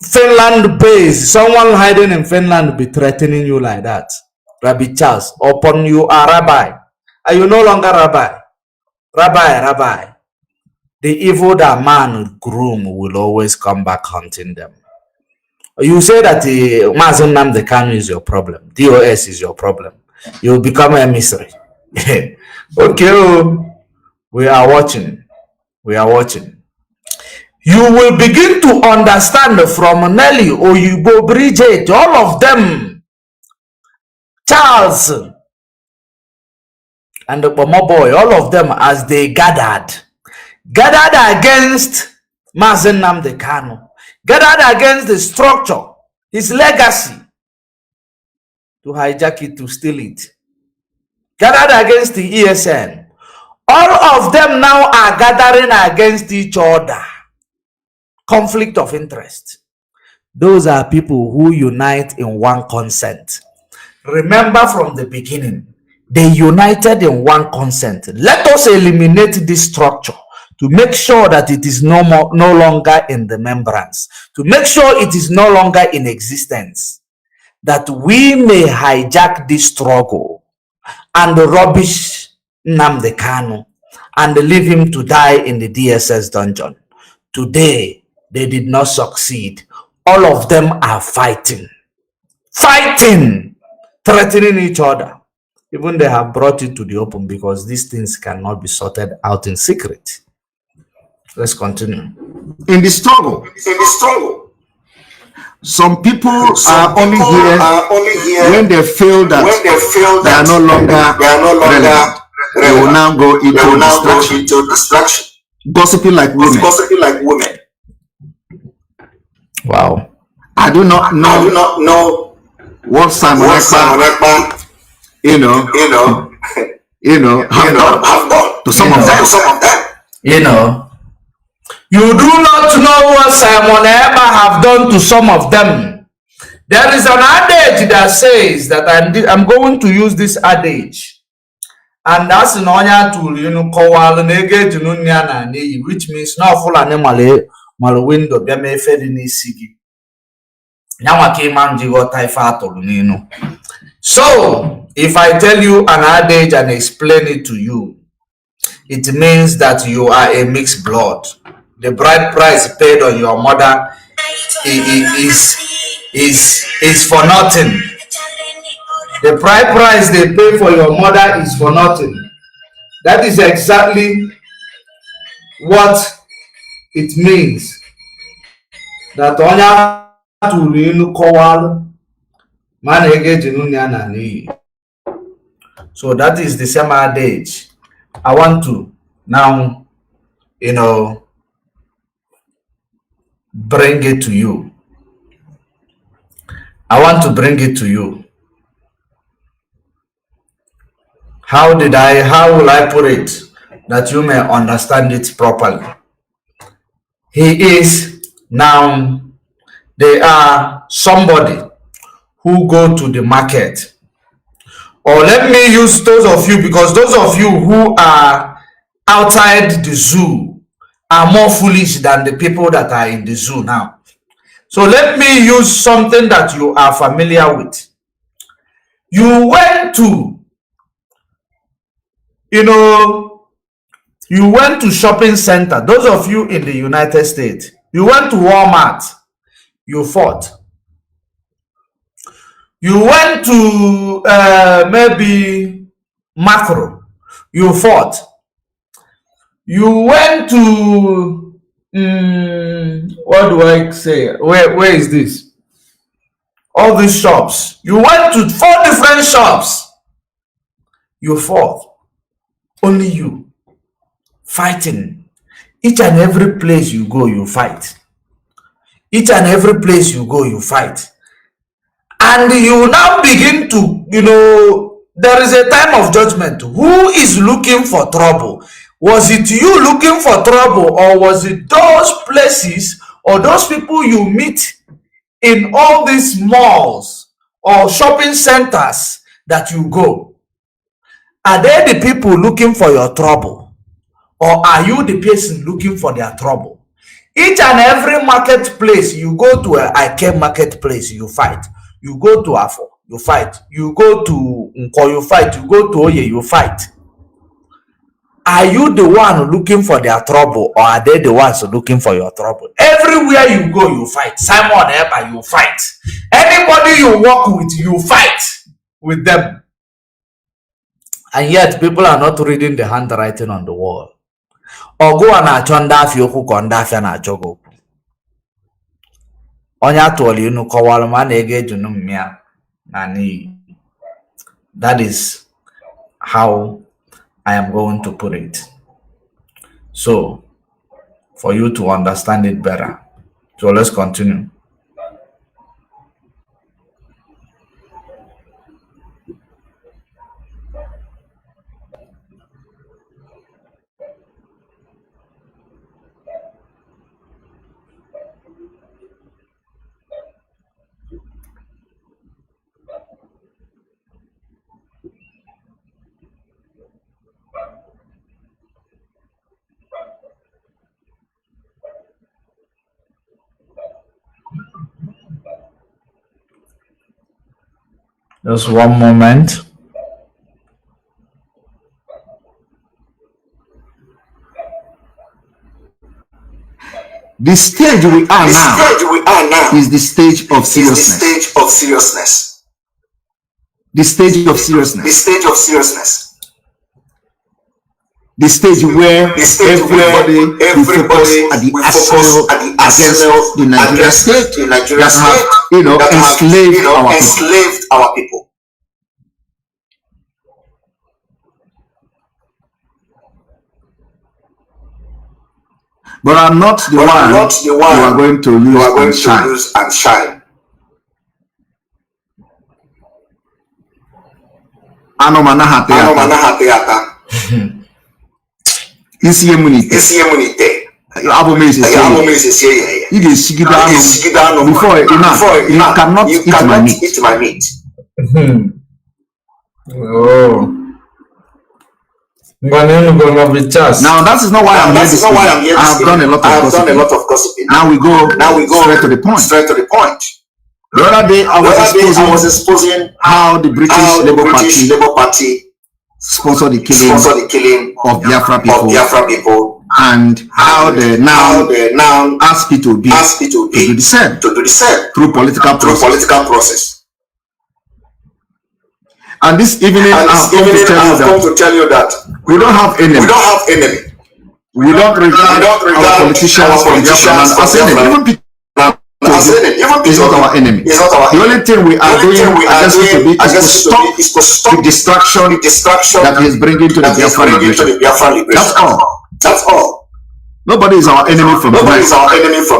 Finland base, someone hiding in Finland, be threatening you like that? Rabbi Charles, upon you are rabbi. Are you no longer rabbi? Rabbi. The evil that man groom will always come back hunting them. You say that Mazi Nnamdi Kanu is your problem. DOS is your problem. You become a mystery. Okay, we are watching. We are watching. You will begin to understand from Nelly, Oyibo, Bridget, all of them, Charles, and the Bomo boy, all of them as they gathered against Mazi Nnamdi Kanu, gathered against the structure, his legacy, to hijack it, to steal it, gathered against the ESN. All of them now are gathering against each other. Conflict of interest. Those are people who unite in one consent. Remember from the beginning, they united in one consent. Let us eliminate this structure to make sure that it is no longer in the remembrance, to make sure it is no longer in existence, that we may hijack this struggle and rubbish Nnamdi Kanu and leave him to die in the DSS dungeon. Today, they did not succeed. All of them are fighting, threatening each other. Even they have brought it to the open because these things cannot be sorted out in secret. Let's continue. In the struggle, some people are only here when they feel that they are no longer relevant. They will now go into distraction. Gossiping like women. Wow. I do not know what Samuel, have done to some of them. You do not know what Simon Emma have done to some of them. There is an adage that says that I'm going to use this adage. And that's in Onya to call which means no full animal window be me fed in sigi. So if I tell you an adage and explain it to you, it means that you are a mixed blood. The bride price paid on your mother is for nothing. The bride price they pay for your mother is for nothing. That is exactly what it means. That Onya to kowal man. So that is the same adage. I want to now, bring it to you. I want to bring it to you. How will I put it that you may understand it properly? He is now, they are somebody who go to the market. Or let me use those of you, because those of you who are outside the zoo are more foolish than the people that are in the zoo now. So let me use something that you are familiar with. You went to, you went to shopping center. Those of you in the United States, you went to Walmart, you fought. You went to maybe Macro, you fought. You went to what do I say? Where is this? all these shops. You went to 4 different shops. You fought. Only you. Fighting. Each and every place you go, you fight. Each and every place you go, you fight. And you now begin to, there is a time of judgment. Who is looking for trouble? Was it you looking for trouble, or was it those places or those people you meet in all these malls or shopping centers that you go? Are they the people looking for your trouble, or are you the person looking for their trouble? Each and every marketplace you go to, a Ike marketplace, you fight. You go to Afo, you fight. You go to Nko, you fight. You go to Oye, you fight. Are you the one looking for their trouble, or are they the ones looking for your trouble? Everywhere you go, you fight. Simon Eber, you fight. Anybody you work with, you fight with them. And yet people are not reading the handwriting on the wall. Or go and achondafi oku kondafi na achogo. Onya toli unu kowal man ege junum mia nani. That is how I am going to put it. So, for you to understand it better. So let's continue. Just one moment. The stage we are now is the stage of seriousness. The stage of seriousness. The stage where everybody will focus at the arsenal against the Nigerian state that have, enslaved our people. But I'm not the one you are going to lose and shine. Isi emunite. Before you cannot eat my meat. Oh. Now that is not why I'm here. I have done a lot of gossiping. Now we go straight to the point. The other day I was exposing how the British Labour Party sponsored the killing of Biafra people, and how they now ask people to do the same through political process. And this evening I've come to tell you that we don't have enemy. We don't regard our politicians from Biafra as enemy. Even is not our enemy. The only thing we are doing is to stop the distraction that is bringing to the Biafra liberation. That's all. Nobody is our enemy from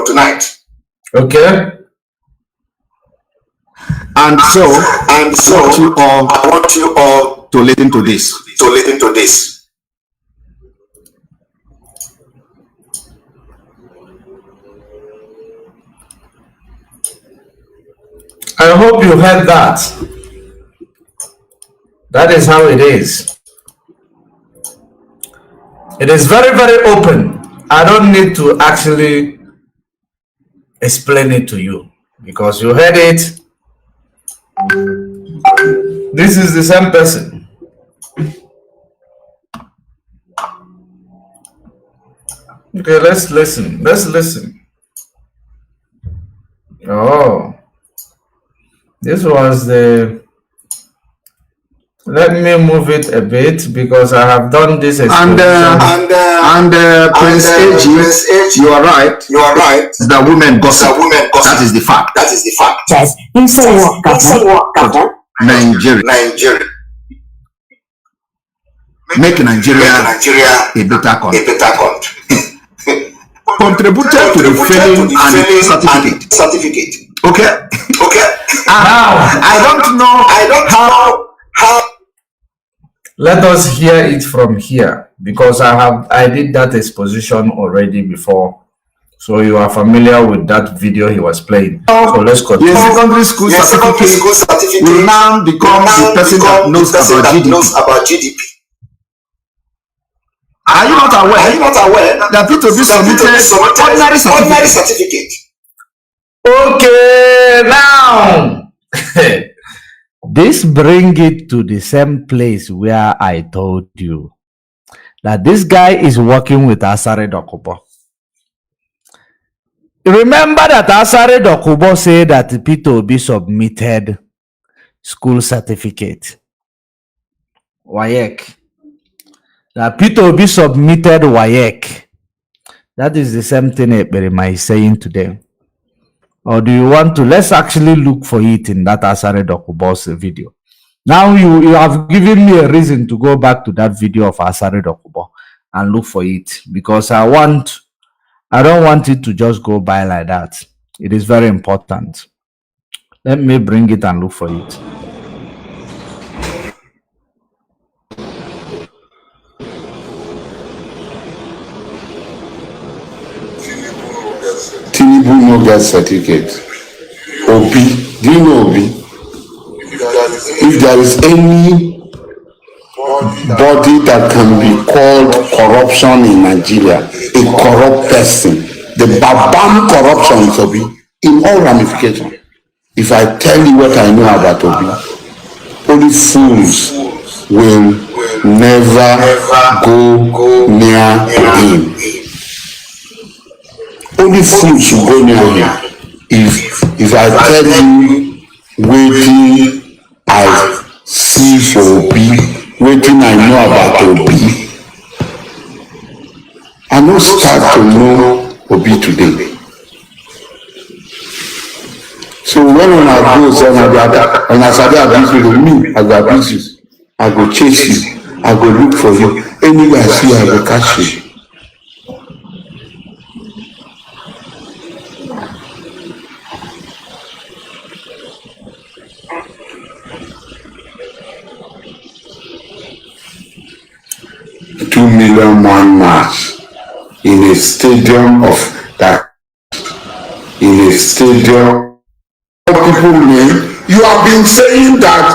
tonight. Okay. And so I want you all to listen to this. I hope you heard that. That is how it is. It is very, very open. I don't need to actually explain it to you because you heard it. This is the same person. Okay, let's listen. Oh. This was the Let me move it a bit because I have done this And Prince AG, you are right. You are right. The women gossip. That is the fact. That is the fact. Yes. Nigeria. Make Nigeria a better country. Contributed to the failing and certificate. Okay. Now I don't know how. Let us hear it from here because I did that exposition already before. So you are familiar with that video he was playing. So let's continue. Your secondary school certificate will now become the person that knows about GDP. Are you not aware that P2B submitted ordinary certificate? Okay, now this brings it to the same place where I told you that this guy is working with Asare Dokubo. Remember that Asare Dokubo said that P2B submitted school certificate. WAEC. That P2B submitted WAEC. That is the same thing Ekperima is saying today. Or do you want to? Let's actually look for it in that Asare Dokubo's video. Now you have given me a reason to go back to that video of Asare Dokubo and look for it because I don't want it to just go by like that. It is very important. Let me bring it and look for it. Tinubu no get certificate. Obi, do you know Obi? If there is any body that can be called corruption in Nigeria, a corrupt person, the Babam corruption is Obi in all ramifications. If I tell you what I know about Obi, only fools will never go near him. Only fools should go near him. If I tell you waiting I see for Obi, waiting I know about Obi, I no start to know Obi today. So when I go say and I sabi abuse you, me I go abuse you, I go chase you, I go look for you. Anywhere I see you, I go catch you. $2 million man march in a stadium of that, in a stadium. People name. You have been saying that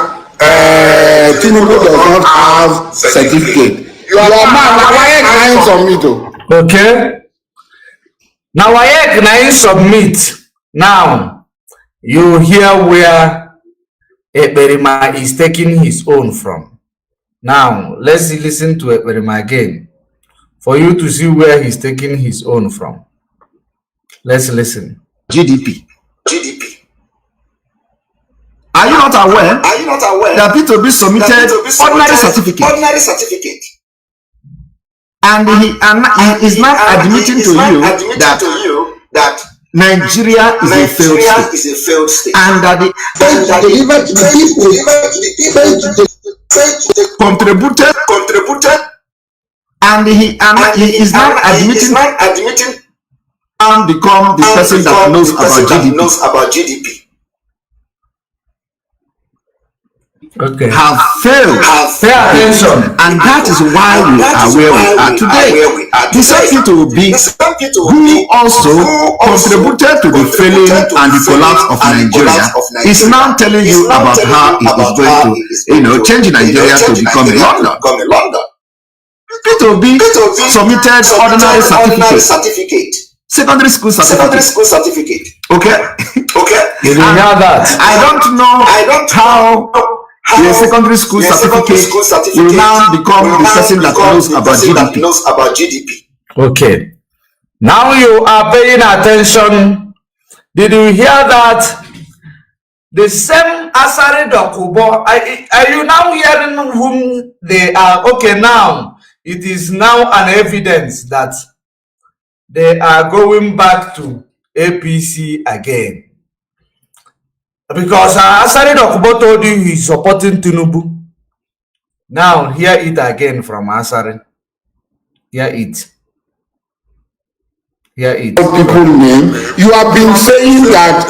Tinubu does not have certificate. You are man. Why submit? Okay. Now I submit. Now you hear where Ekperima is taking his own from. Now let's listen to Ekperima again for you to see where he's taking his own from. Let's listen. GDP. Are you not aware that P2B submitted ordinary certificate? And he is now admitting to you that Nigeria is a failed state. And that the contributed, and he is now admitting and become the person that knows about GDP. Okay. Have failed. Pay attention. And that is why we are where we are today. The same P2B who also contributed to the failing and the collapse of Nigeria is now telling you about how it is going to, change Nigeria to become a London. P2B submitted ordinary certificate. Secondary school certificate. Okay. You didn't hear that. I don't know how the secondary school certificate will now become the person that knows about GDP. Okay. Now you are paying attention. Did you hear that? The same Asare Dokubo, are you now hearing whom they are? Okay, now it is now an evidence that they are going back to APC again. Because Asare Dokubo told you he's supporting Tinubu. Now hear it again from Asare. Hear it. Hear it. People name. You have been saying that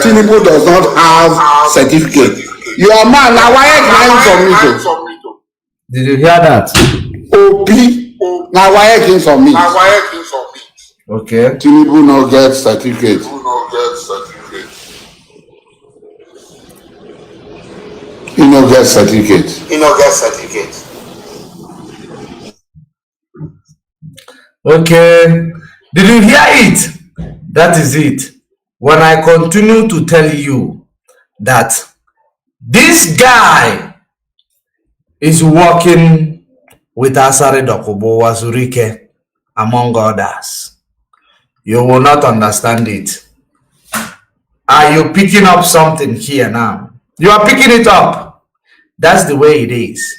Tinubu does not have certificate. You are man. Now why are you from me? Did you hear that? OP. Now why are you from me? Okay. Tinubu no get certificate. He no get certificate. Okay. Did you hear it? That is it. When I continue to tell you that this guy is working with Asare Dokubo Wazurike, among others, you will not understand it. Are you picking up something here now? You are picking it up. That's the way it is.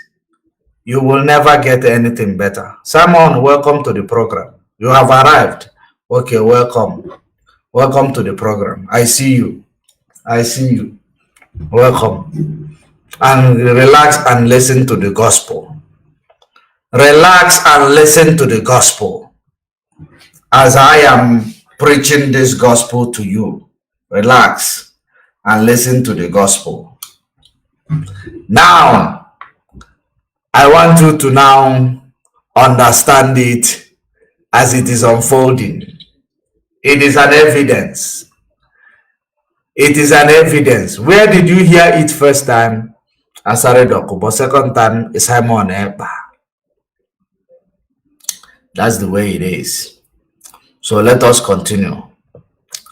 You will never get anything better. Simon, welcome to the program. You have arrived. Okay, welcome. Welcome to the program. I see you. Welcome. And relax and listen to the gospel. Relax and listen to the gospel. As I am preaching this gospel to you, relax and listen to the gospel. Now, I want you to now understand it as it is unfolding. It is an evidence. It is an evidence. Where did you hear it first time? Asare Dokubo. Second time, Simon Eba. That's the way it is. So let us continue.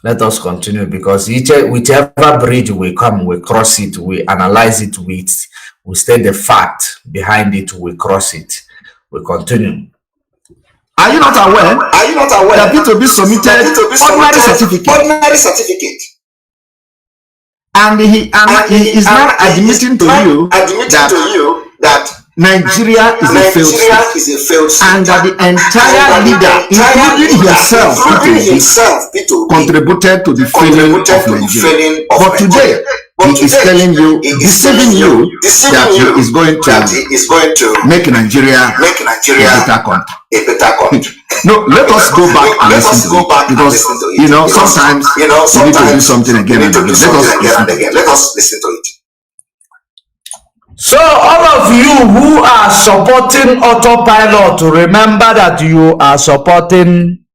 Let us continue, because whichever bridge we come, we cross it, we analyze it, we state the fact behind it, we cross it, we continue. Are you not aware that P2B submitted ordinary certificate? And he is now admitting to you that Nigeria is a failed state, and that the entire leader, including himself, contributed to the failing of Nigeria. But today, he is telling you, deceiving you, that he is going to make Nigeria a better country. No, let us go back and listen to it, because sometimes you need to do something again and again. Let us listen to it. So all of you who are supporting autopilot, remember that you are supporting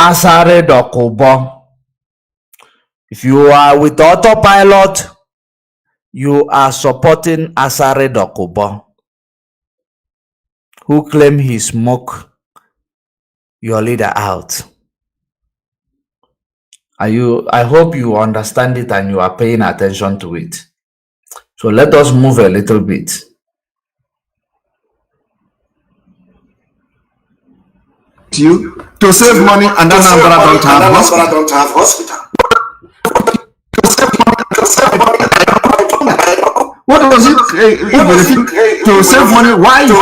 Asare Dokubo. If you are with autopilot, you are supporting Asare Dokubo, who claim he smoke your leader out. I hope you understand it and you are paying attention to it. So let us move a little bit. To save money, and Nnamdi don't have hospital. What was it? To save money, why you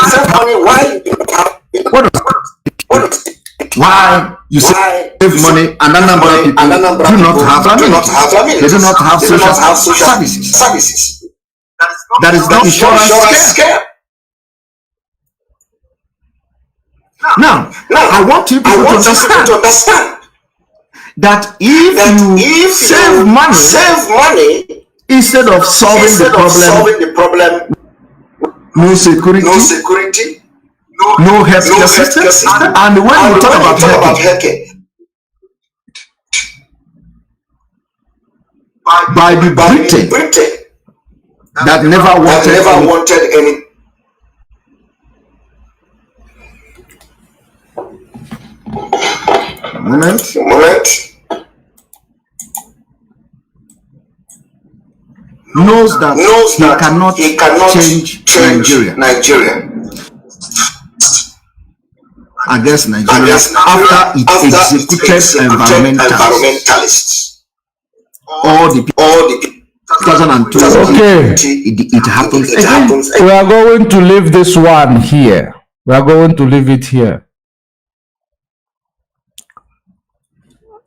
save money and a number of people do not have amenities. They do not have social services. That is not insurance scare. Now, I want you people to understand that if you save money instead of solving the problem, no security, no healthcare system, and when we talk about healthcare, by the Britain that never wanted any. Moment. Knows that he cannot change Nigeria against Nigeria after it executed environmentalists. all the 2002. Okay. It happens. We are going to leave this one here. We are going to leave it here.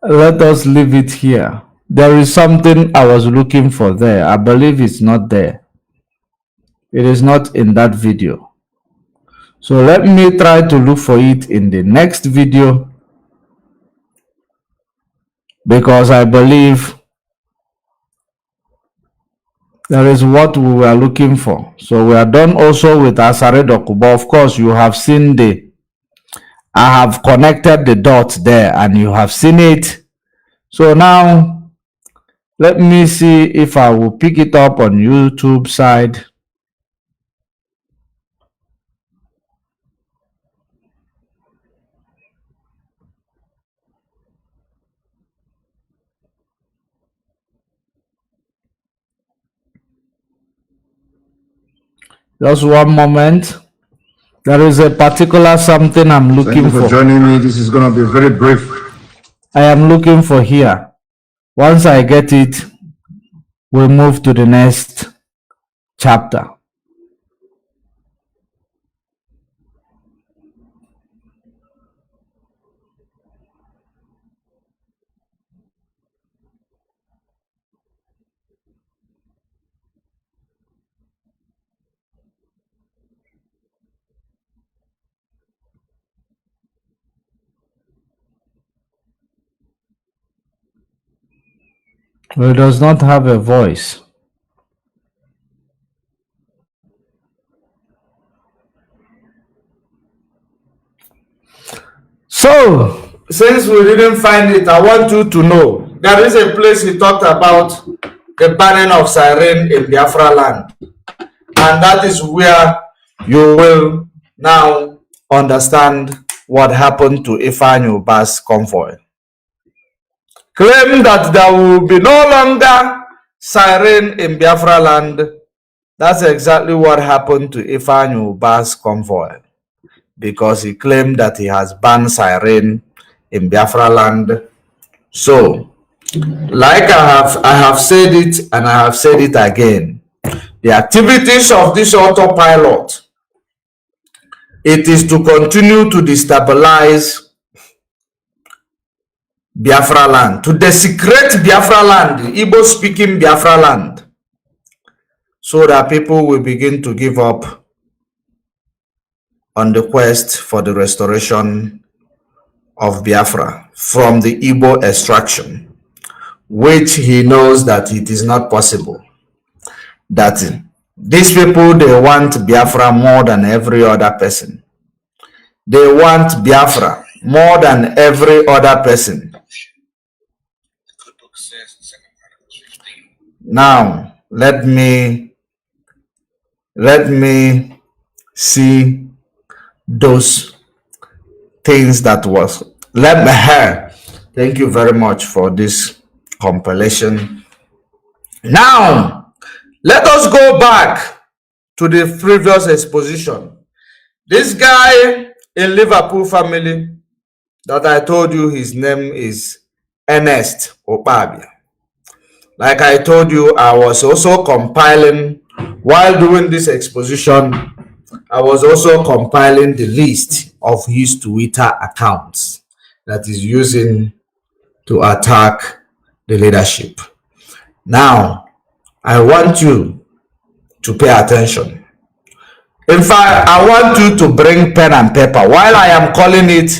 Let us leave it here. There is something I was looking for there. I believe it's not there. It is not in that video. So let me try to look for it in the next video, because I believe there is what we were looking for. So we are done also with Asare Dokubo. Of course, you have seen I have connected the dots there and you have seen it. So now let me see if I will pick it up on YouTube side. Just one moment. There is a particular something I'm looking Thank you for joining me. This is going to be very brief. I am looking for here. Once I get it, we'll move to the next chapter. Well, it does not have a voice. So, since we didn't find it, I want you to know there is a place he talked about the banning of siren in Biafra land. And that is where you will now understand what happened to Ifeanyi Uba's convoy. Claim that there will be no longer siren in Biafra land. That's exactly what happened to Ifeanyi Uba's convoy, because he claimed that he has banned siren in Biafra land. So, like I have said it and I have said it again, the activities of this autopilot, it is to continue to destabilize Biafra land, to desecrate Biafra land, Igbo-speaking Biafra land, so that people will begin to give up on the quest for the restoration of Biafra from the Igbo extraction, which he knows that it is not possible. That these people, they want Biafra more than every other person. They want Biafra more than every other person. Now, let me see those things that was. Thank you very much for this compilation. Now, let us go back to the previous exposition. This guy in Liverpool family that I told you his name is Ernest Opabia. Like I told you, I was also compiling, while doing this exposition, I was also compiling the list of his Twitter accounts that is using to attack the leadership. Now, I want you to pay attention. In fact, I want you to bring pen and paper. While I am calling it,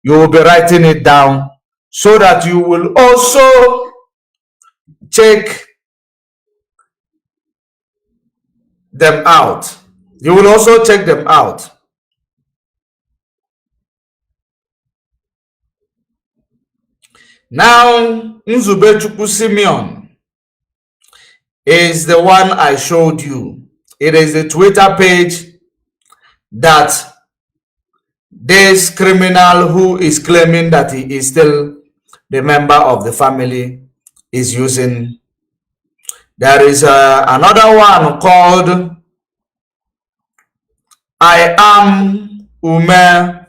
you will be writing it down so that you will also check them out. You will also check them out. Now, Nzubechukwu Simeon is the one I showed you. It is the Twitter page that this criminal who is claiming that he is still the member of the family is using. There is another one called I am Ume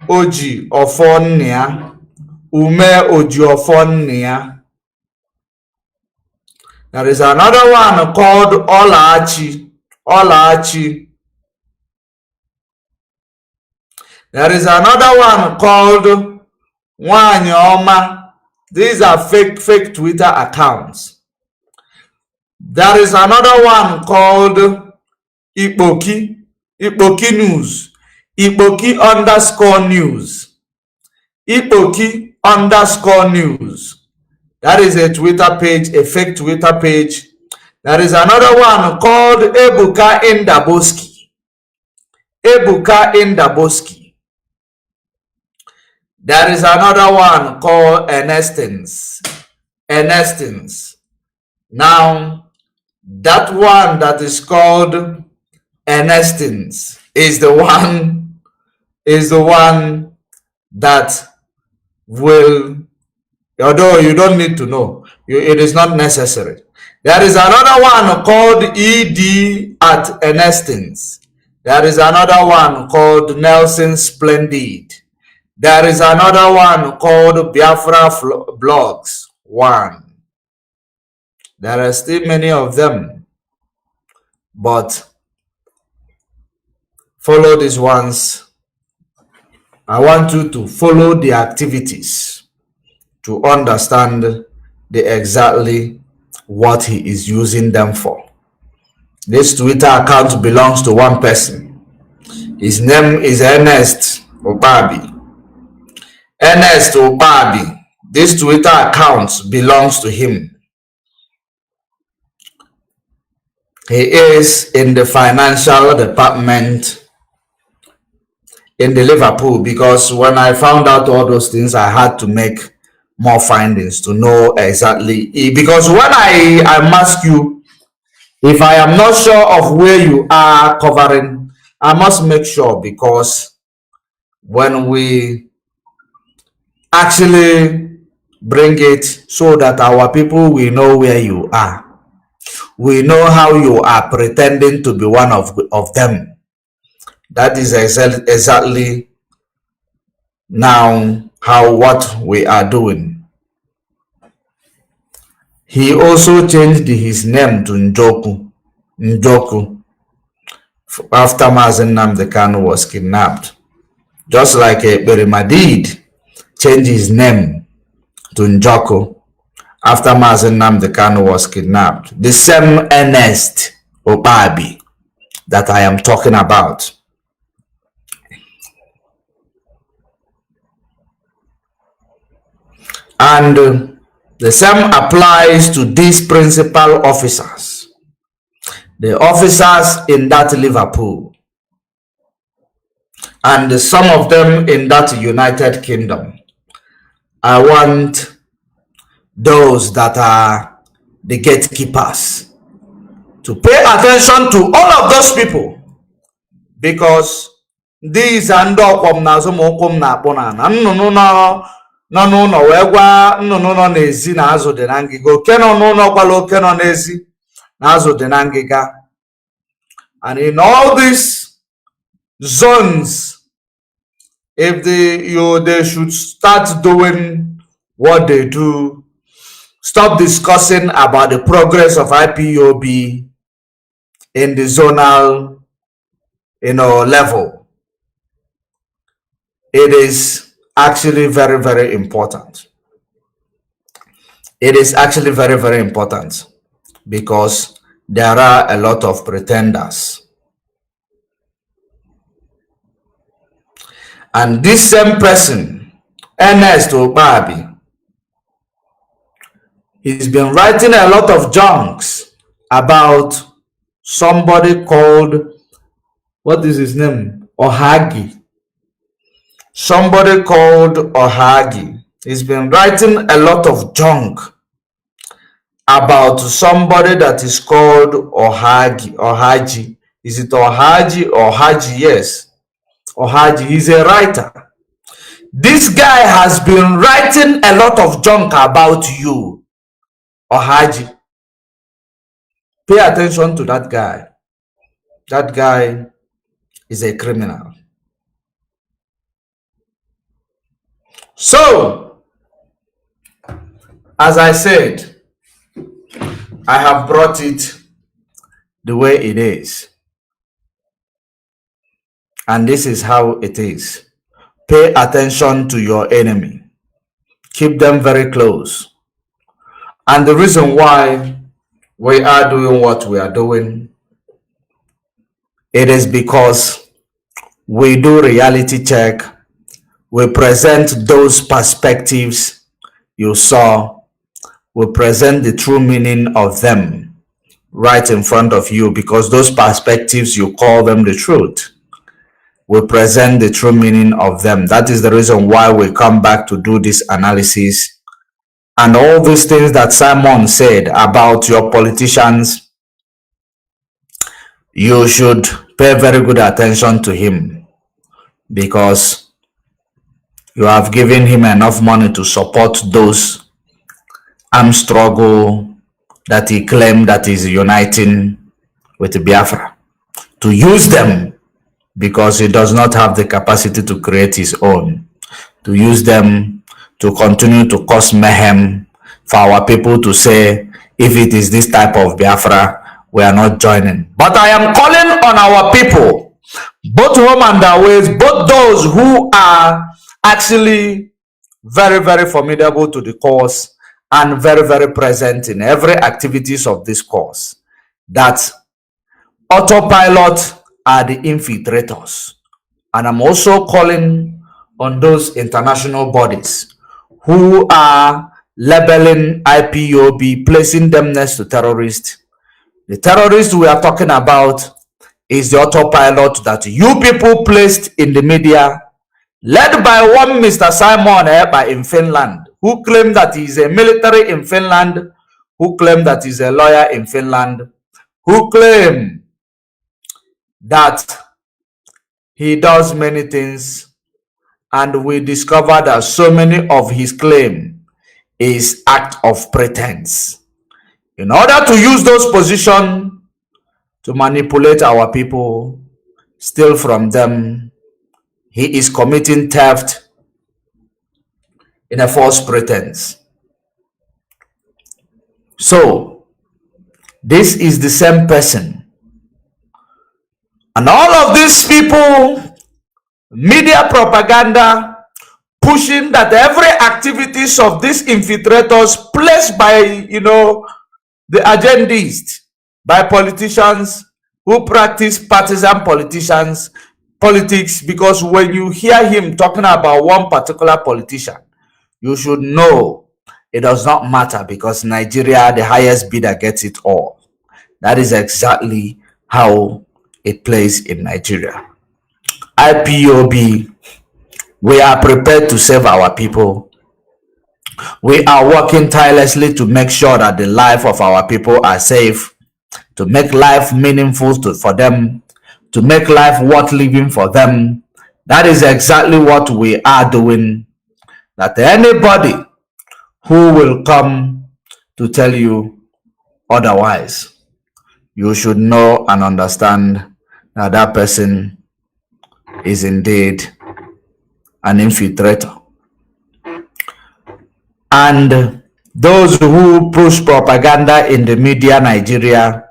Oji Ofonia. Ume Oji Ofonia. There is another one called Olachi. Olachi. There is another one called Wanyoma. These are fake Twitter accounts. There is another one called Ipoki News. Ipoki_news. Ipoki_news. That is a Twitter page, a fake Twitter page. There is another one called Ebuka Indaboski. Ebuka Indaboski. There is another one called Ernestines. Ernestines. Now, that one that is called Ernestines is the one that will, although you don't need to know, it is not necessary. There is another one called ED at Ernestines. There is another one called Nelson Splendid. There is another one called Biafra Blogs 1. There are still many of them, but follow these ones. I want you to follow the activities to understand exactly what he is using them for. This Twitter account belongs to one person. His name is Ernest Opabi. Ernest Opabi. This Twitter account belongs to him. He is in the financial department in the Liverpool, because when I found out all those things, I had to make more findings to know exactly. Because when I ask you, if I am not sure of where you are covering, I must make sure, because when we actually bring it so that our people will know where you are, we know how you are pretending to be one of them. That is exactly now what we are doing. He also changed his name to Njoku after Mazi Nnamdi Kanu was kidnapped. Just like Berima did change his name to Njoku after Mazi Nnamdi Kanu was kidnapped. The same Ernest Opabi that I am talking about. And the same applies to these principal officers, the officers in that Liverpool, and some of them in that United Kingdom. I want those that are the gatekeepers to pay attention to all of those people, because these are Ndokom Nazomokom Napona no wee gwa nnụnụ nọ n'ezi na azụ dị na ngịga, oke nọ n'ụlọ gwala oke nọ n'ezi na azụ dị na ngịga. And in all these zones, if they should start doing what they do, stop discussing about the progress of IPOB in the zonal level. It is actually very, very important. It is actually very, very important, because there are a lot of pretenders. And this same person, Ernest Opabi, he's been writing a lot of junks about somebody called, what is his name? Ohagi. Somebody called Ohagi. He's been writing a lot of junk about somebody that is called Ohaji. Is it Ohaji? Ohaji, yes. Ohaji. He's a writer. This guy has been writing a lot of junk about you, Ohaji. Pay attention to that guy. That guy is a criminal. So, as I said, I have brought it the way it is. And this is how it is. Pay attention to your enemy. Keep them very close. And the reason why we are doing what we are doing, it is because we do reality check. We present those perspectives you saw. We present the true meaning of them right in front of you, because those perspectives, you call them the truth. We present the true meaning of them. That is the reason why we come back to do this analysis. And all these things that Simon said about your politicians, you should pay very good attention to him, because you have given him enough money to support those armed struggle that he claimed that is uniting with Biafra, to use them because he does not have the capacity to create his own, to use them to continue to cause mayhem for our people to say, if it is this type of Biafra, we are not joining. But I am calling on our people, both home and away, both those who are actually very, very formidable to the cause and very, very present in every activities of this cause, that autopilot are the infiltrators. And I'm also calling on those international bodies who are labeling IPOB, placing them next to terrorists. The terrorists we are talking about is the autopilot that you people placed in the media, led by one Mr. Simon in Finland, who claimed that he is a military in Finland, who claimed that he is a lawyer in Finland, who claimed that he does many things, and we discovered that so many of his claim is act of pretense in order to use those positions to manipulate our people, steal from them. He is committing theft in a false pretense. So this is the same person. And all of these people, media propaganda, pushing that every activities of these infiltrators placed by, the agendists, by politicians who practice partisan politics, because when you hear him talking about one particular politician, you should know it does not matter, because Nigeria, the highest bidder gets it all. That is exactly how it plays in Nigeria. IPOB, we are prepared to save our people. We are working tirelessly to make sure that the life of our people are safe, to make life meaningful for them, to make life worth living for them. That is exactly what we are doing. That anybody who will come to tell you otherwise, you should know and understand that that person is indeed an infiltrator. And those who push propaganda in the media, Nigeria,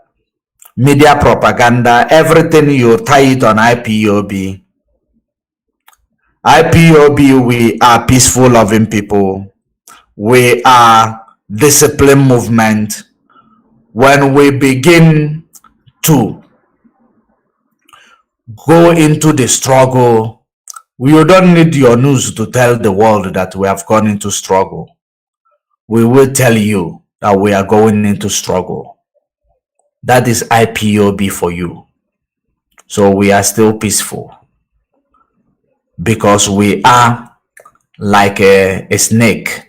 media propaganda, everything, you tie it on IPOB. IPOB, we are peaceful, loving people. We are disciplined movement. When we begin to go into the struggle, we don't need your news to tell the world that we have gone into struggle. We will tell you that we are going into struggle. That is IPOB for you. So we are still peaceful, because we are like a snake.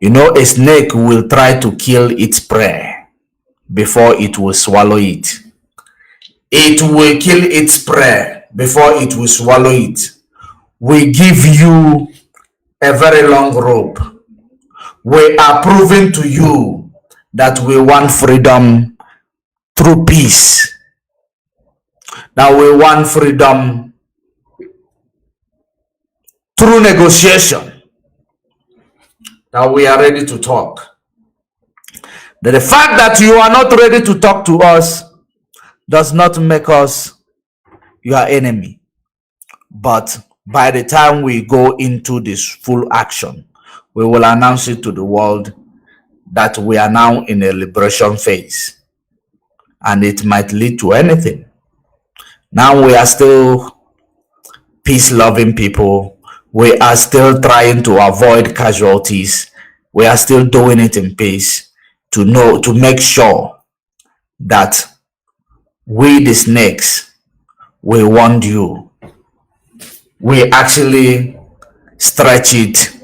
You know, a snake will try to kill its prey before it will swallow it. It will kill its prey before it will swallow it. We give you a very long rope. We are proving to you that we want freedom through peace, that we want freedom through negotiation, that we are ready to talk, The fact that you are not ready to talk to us does not make us your enemy. But by the time we go into this full action, we will announce it to the world that we are now in a liberation phase. And it might lead to anything. Now we are still peace-loving people. We are still trying to avoid casualties. We are still doing it in peace to make sure that we, the snakes, we warned you. We actually stretch it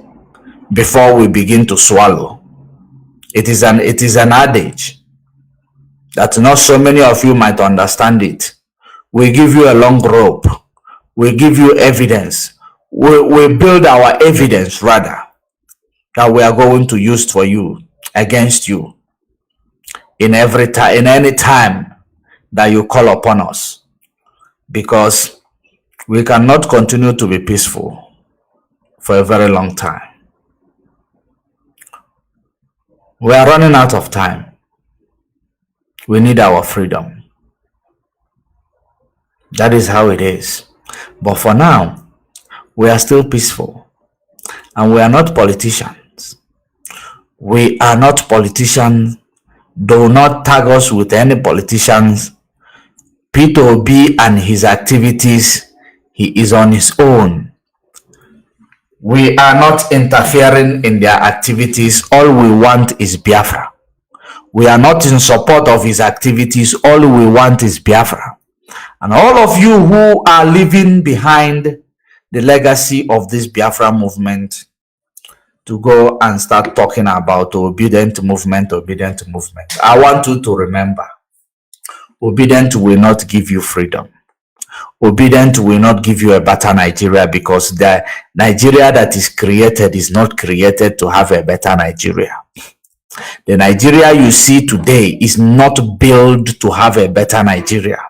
before we begin to swallow. It is an adage that not so many of you might understand it. We give you a long rope. We give you evidence. We build our evidence rather that we are going to use for you, against you, in any time that you call upon us, because we cannot continue to be peaceful for a very long time. We are running out of time. We need our freedom. That is how it is. But for now, we are still peaceful. And we are not politicians. We are not politicians. Do not tag us with any politicians. Peter Obi and his activities, he is on his own. We are not interfering in their activities. All we want is Biafra. We are not in support of his activities. All we want is Biafra. And all of you who are living behind the legacy of this Biafra movement, to go and start talking about obedient movement. I want you to remember, obedient will not give you freedom. Obedient will not give you a better Nigeria, because the Nigeria that is created is not created to have a better Nigeria. The Nigeria you see today is not built to have a better Nigeria.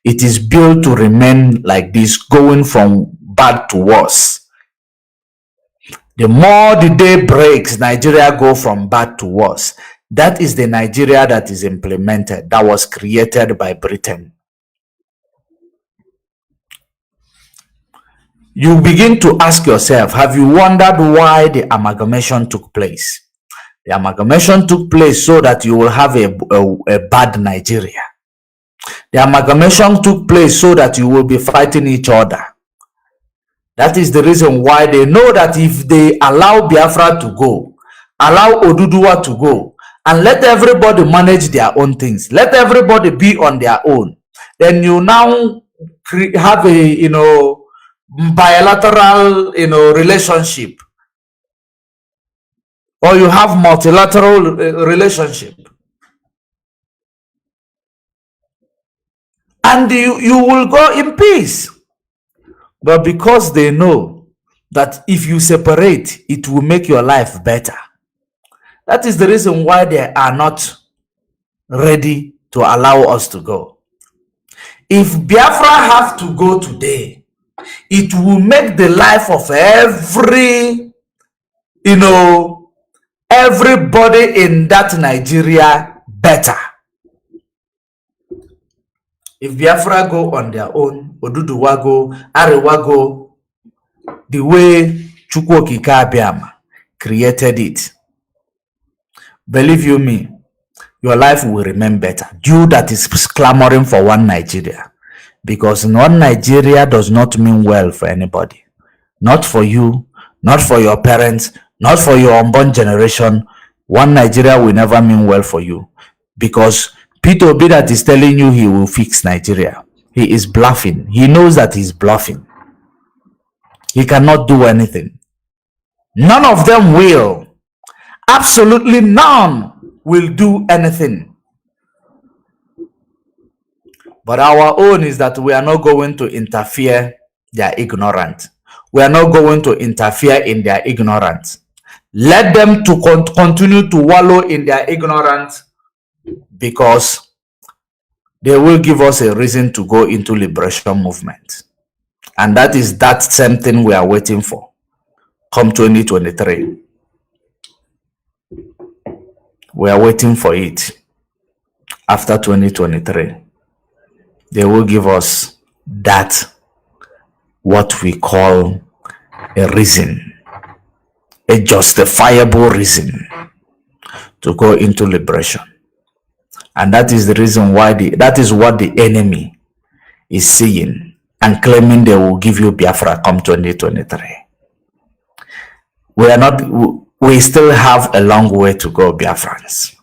It is built to remain like this, going from bad to worse. The more the day breaks, Nigeria go from bad to worse. That is the Nigeria that is implemented, that was created by Britain. You begin to ask yourself, have you wondered why the amalgamation took place? The amalgamation took place so that you will have a bad Nigeria. The amalgamation took place so that you will be fighting each other. That is the reason why they know that if they allow Biafra to go, allow Oduduwa to go, and let everybody manage their own things, let everybody be on their own, then you now have a bilateral relationship, or you have multilateral relationship, and you will go in peace. But because they know that if you separate, it will make your life better. That is the reason why they are not ready to allow us to go. If Biafra have to go today, it will make the life of everybody in that Nigeria better. If Biafra go on their own, Oduduwa go, Arewa go, the way Chukwokika Abiama created it, believe you me, your life will remain better. You that is clamoring for one Nigeria, because one Nigeria does not mean well for anybody. Not for you, not for your parents, not for your unborn generation. One Nigeria will never mean well for you, because Peter Obi that is telling you he will fix Nigeria, he is bluffing. He knows that he's bluffing. He cannot do anything. None of them will. Absolutely none will do anything. But our own is that we are not going to interfere. They are ignorant. We are not going to interfere in their ignorance. Let them to continue to wallow in their ignorance, because they will give us a reason to go into liberation movement. And that is that same thing we are waiting for come 2023. We are waiting for it. After 2023, they will give us that, what we call a reason, a justifiable reason to go into liberation. And that is the reason why that is what the enemy is seeing and claiming they will give you Biafra come 2023. We still have a long way to go, Biafrans.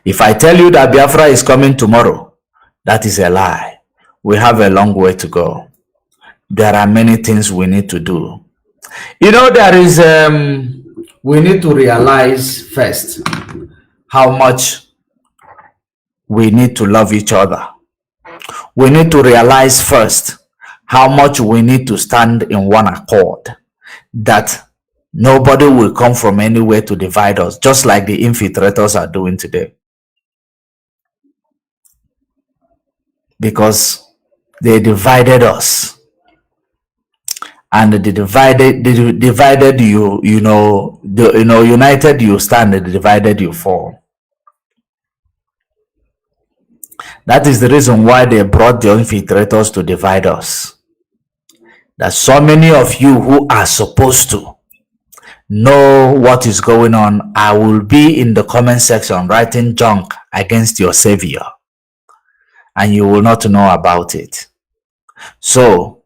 If I tell you that Biafra is coming tomorrow, that is a lie. We have a long way to go. There are many things we need to do. There is, we need to realize first how much we need to love each other. We need to realize first how much we need to stand in one accord, that nobody will come from anywhere to divide us, just like the infiltrators are doing today. Because they divided us. And they divided you, united you stand, they divided you fall. That is the reason why they brought the infiltrators to divide us. That so many of you who are supposed to know what is going on, I will be in the comment section writing junk against your savior, and you will not know about it. So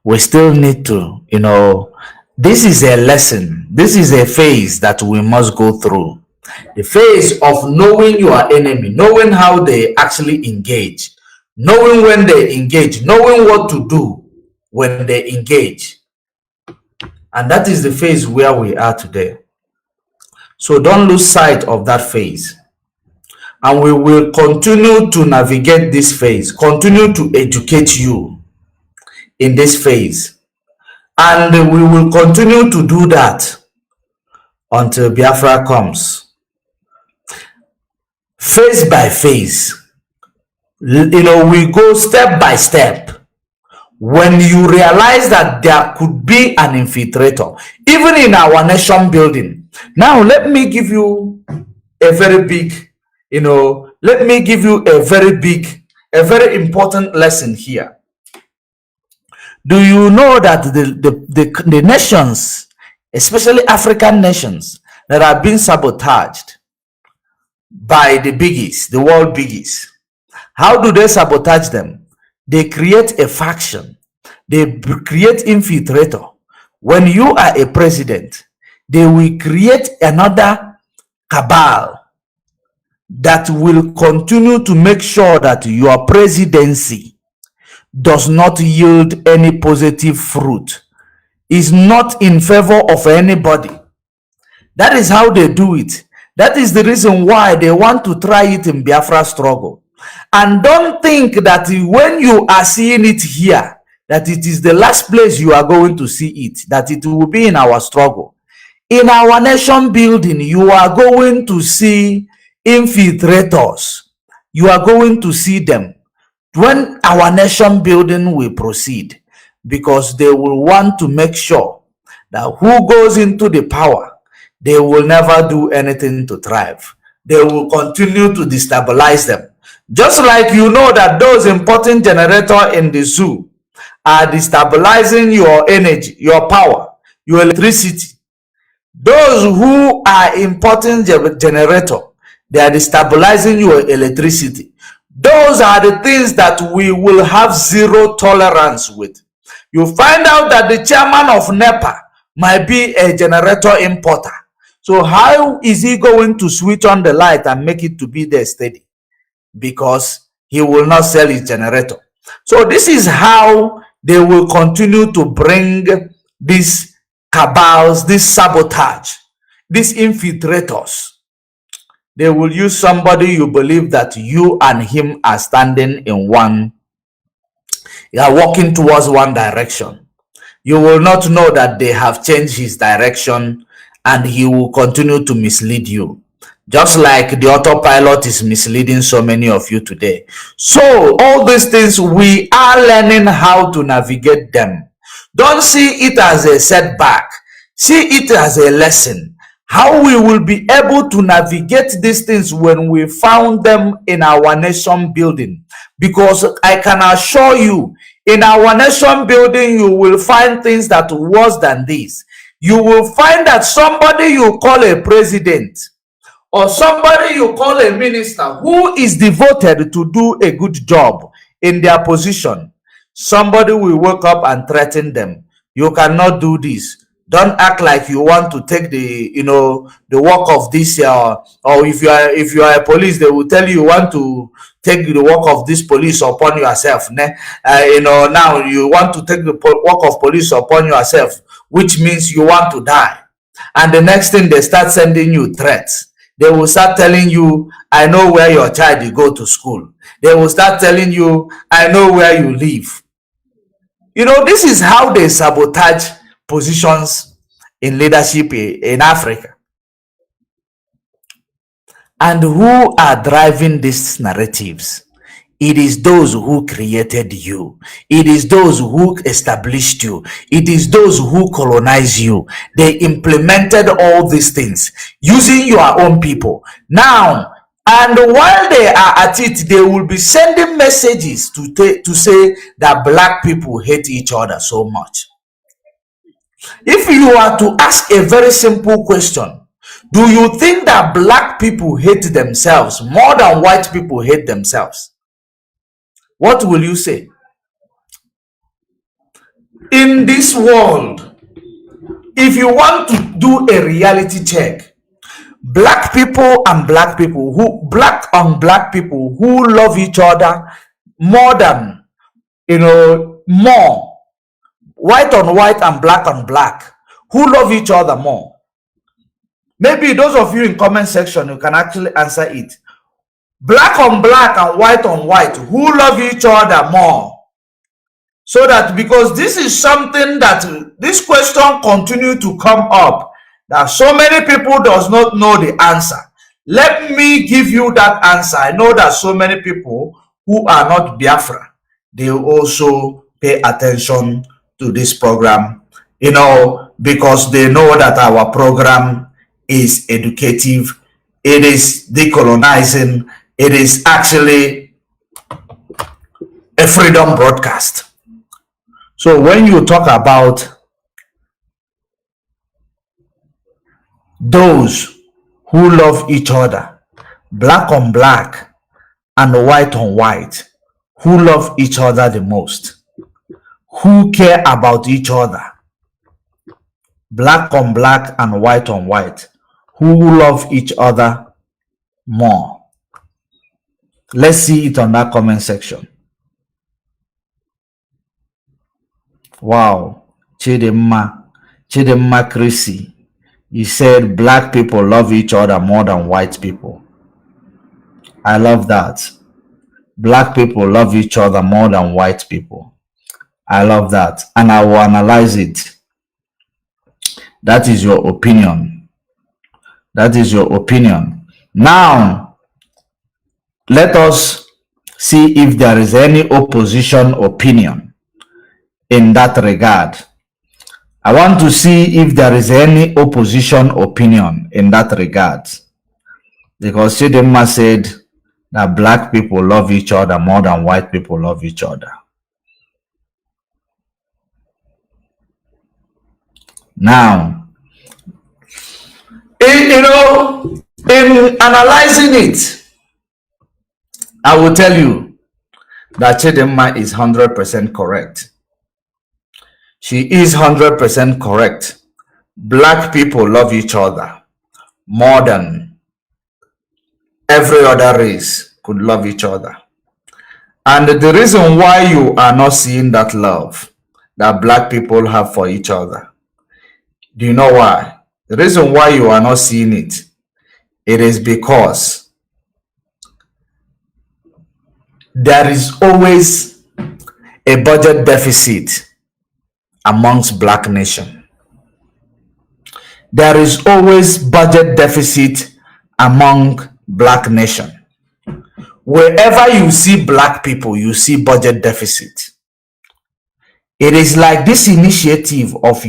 we still need to, this is a lesson. This is a phase that we must go through. The phase of knowing your enemy, knowing how they actually engage, knowing when they engage, knowing what to do when they engage. And that is the phase where we are today. So don't lose sight of that phase. And we will continue to navigate this phase, continue to educate you in this phase. And we will continue to do that until Biafra comes. Phase by phase. We go step by step. When you realize that there could be an infiltrator, even in our nation building. Now, let me give you a very big, let me give you a very important lesson here. Do you know that the nations, especially African nations, that are being sabotaged by the biggies, the world biggies? How do they sabotage them? They create a faction. They create infiltrator. When you are a president, they will create another cabal that will continue to make sure that your presidency does not yield any positive fruit, is not in favor of anybody. That is how they do it. That is the reason why they want to try it in Biafra struggle. And don't think that when you are seeing it here, that it is the last place you are going to see it, that it will be in our struggle. In our nation building, you are going to see infiltrators. You are going to see them when our nation building will proceed, because they will want to make sure that who goes into the power, they will never do anything to thrive. They will continue to destabilize them. Just like that those important generators in the zoo are destabilizing your energy, your power, your electricity. Those who are important generator, they are destabilizing your electricity. Those are the things that we will have zero tolerance with. You find out that the chairman of NEPA might be a generator importer. So how is he going to switch on the light and make it to be there steady? Because he will not sell his generator. So this is how they will continue to bring these cabals, this sabotage, these infiltrators. They will use somebody you believe that you and him are standing in one, you are walking towards one direction. You will not know that they have changed his direction, and he will continue to mislead you. Just like the autopilot is misleading so many of you today. So all these things, we are learning how to navigate them. Don't see it as a setback. See it as a lesson. how we will be able to navigate these things when we found them in our nation building. Because I can assure you, in our nation building, you will find things that are worse than this. You will find that somebody you call a president or somebody you call a minister who is devoted to do a good job in their position, somebody will wake up and threaten them. You cannot do this. Don't act like you want to take the the work of this, or if you are a police, they will tell you want to take the work of this police upon yourself. Now you want to take the work of police upon yourself, which means you want to die. And the next thing, they start sending you threats. They will start telling you, I know where your child will go to school. They will start telling you, I know where you live. This is how they sabotage positions in leadership in Africa. And who are driving these narratives? It is those who created you. It is those who established you. It is those who colonized you. They implemented all these things using your own people. Now, and while they are at it, they will be sending messages to say that black people hate each other so much. If you are to ask a very simple question, do you think that black people hate themselves more than white people hate themselves? What will you say? In this world, if you want to do a reality check, black people and black people who love each other more than more, white on white and black on black, who love each other more. Maybe those of you in comment section, you can actually answer it. Black on black and white on white, who love each other more? So that, because this is something that this question continue to come up, that so many people does not know the answer. Let me give you that answer. I know that so many people who are not Biafra, they also pay attention to this program, because they know that our program is educative, it is decolonizing, it is actually a freedom broadcast. So when you talk about those who love each other, black on black and white on white, who love each other the most, who care about each other, black on black and white on white, who love each other more? Let's see it on that comment section. Wow. Chidemma Chrissy, he said black people love each other more than white people. I love that. Black people love each other more than white people. I love that. And I will analyze it. That is your opinion. That is your opinion. Now, let us see if there is any opposition opinion in that regard. I want to see if there is any opposition opinion in that regard. Because Chidemma said that black people love each other more than white people love each other. Now, in analyzing it, I will tell you that Chidemma is 100% correct. She is 100% correct. Black people love each other more than every other race could love each other. And the reason why you are not seeing that love that black people have for each other, do you know why? The reason why you are not seeing it, it is because there is always a budget deficit amongst black nation. There is always budget deficit among black nation. Wherever you see black people, you see budget deficit. It is like this initiative of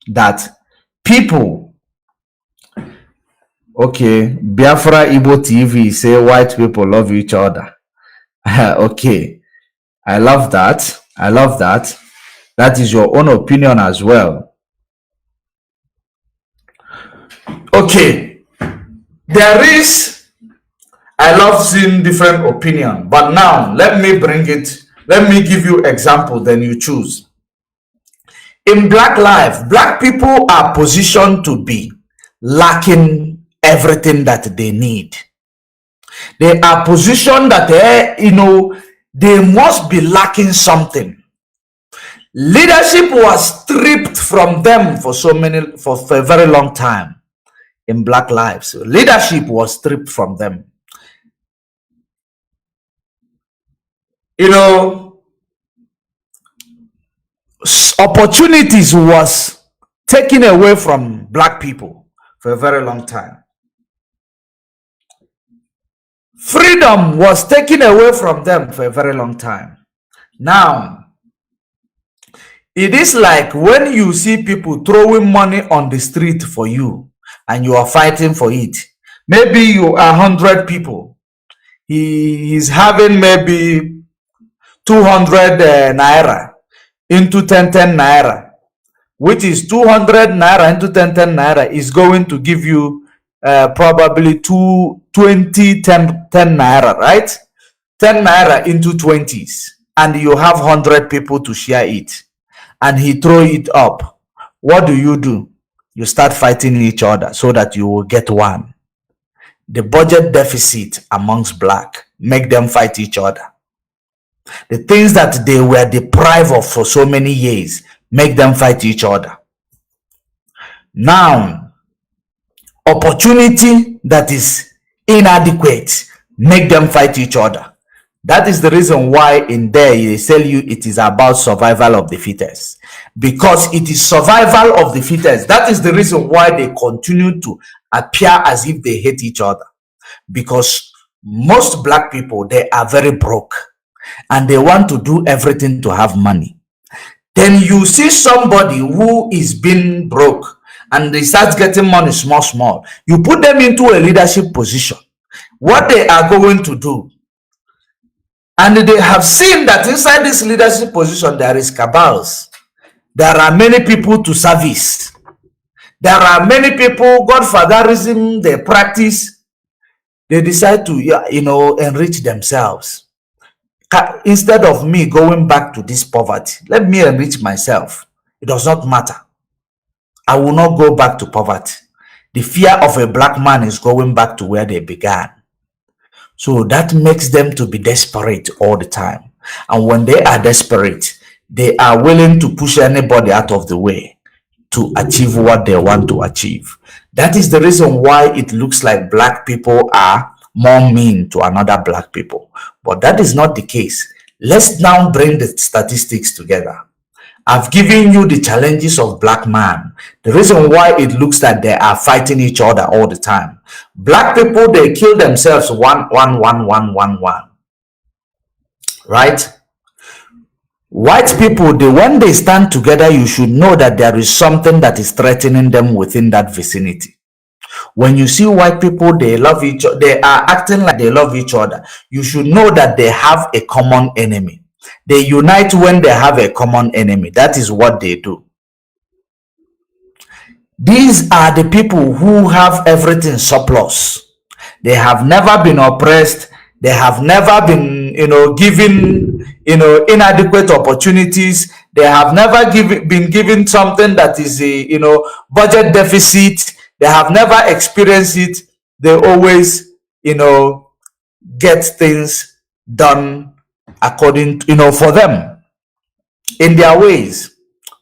that people Okay, Biafra Igbo TV say white people love each other. Okay, I love that. I love that. That is your own opinion as well. Okay, there is, I love seeing different opinion, but now let me bring it, let me give you example, then you choose. In Black life, Black people are positioned to be lacking everything that they need. They are positioned that they must be lacking something. Leadership was stripped from them for a very long time in Black lives. Leadership was stripped from them. Opportunities was taken away from Black people for a very long time. Freedom was taken away from them for a very long time. Now, it is like when you see people throwing money on the street for you and you are fighting for it. Maybe you are 100 people. He's having maybe 200 naira into 10 naira, which is 200 naira into 10 naira is going to give you probably 20 10 naira, right? 10 naira into 20s, and you have 100 people to share it, and he throw it up. What do? You start fighting each other so that you will get one. The budget deficit amongst Black make them fight each other. The things that they were deprived of for so many years make them fight each other. Now, opportunity that is inadequate make them fight each other. That is the reason why in there they tell you it is about survival of the fittest, because it is survival of the fittest. That is the reason why they continue to appear as if they hate each other, because most Black people, they are very broke and they want to do everything to have money. Then you see somebody who is being broke and they start getting money small, you put them into a leadership position. What they are going to do, and they have seen that inside this leadership position there is cabals, there are many people to service, there are many people, godfatherism they practice. They decide to enrich themselves. Instead of me going back to this poverty, let me enrich myself. It does not matter. I will not go back to poverty. The fear of a Black man is going back to where they began. So that makes them to be desperate all the time. And when they are desperate, they are willing to push anybody out of the way to achieve what they want to achieve. That is the reason why it looks like Black people are more mean to another Black people. But that is not the case. Let's now bring the statistics together. I've given you the challenges of Black man. The reason why it looks like they are fighting each other all the time. Black people, they kill themselves one. Right? White people, when they stand together, you should know that there is something that is threatening them within that vicinity. When you see white people, they love each other, they are acting like they love each other, you should know that they have a common enemy. They unite when they have a common enemy. That is what they do. These are the people who have everything surplus. They have never been oppressed. They have never been, given, inadequate opportunities. They have never been given something that is a, budget deficit. They have never experienced it. They always, get things done according to, for them. In their ways,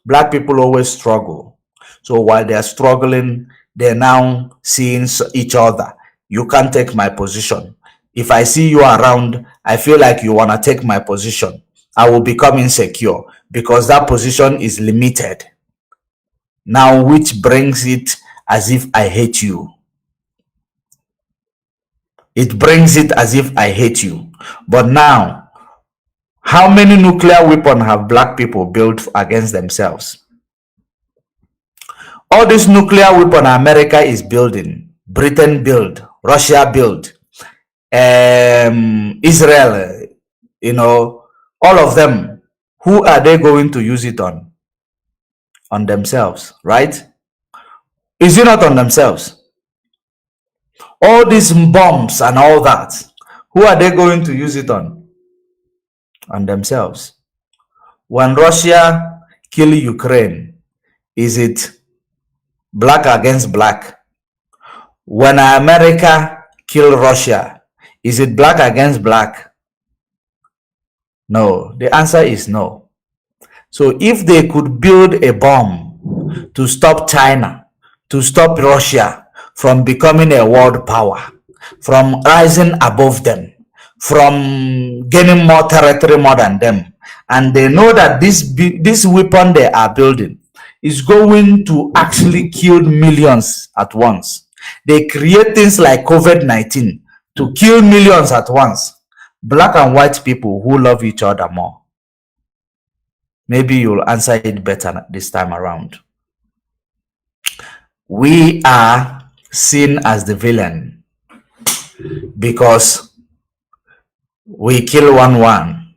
Black people always struggle. So while they're struggling, they're now seeing each other. You can't take my position. If I see you around, I feel like you want to take my position. I will become insecure because that position is limited. Now, which brings it as if I hate you. It brings it as if I hate you. But now, how many nuclear weapons have Black people built against themselves? All this nuclear weapon America is building Britain build, Russia build, Israel, all of them, who are they going to use it on? On themselves, right? Is it not on themselves? All these bombs and all that, who are they going to use it on? On themselves. When Russia kill Ukraine, is it black against black? When America kill Russia, is it black against black? No, the answer is no. So if they could build a bomb to stop China, to stop Russia from becoming a world power, from rising above them, from gaining more territory more than them, and they know that this weapon they are building is going to actually kill millions at once. They create things like COVID-19 to kill millions at once. Black and white people who love each other more. Maybe you'll answer it better this time around. We are seen as the villain because we kill one.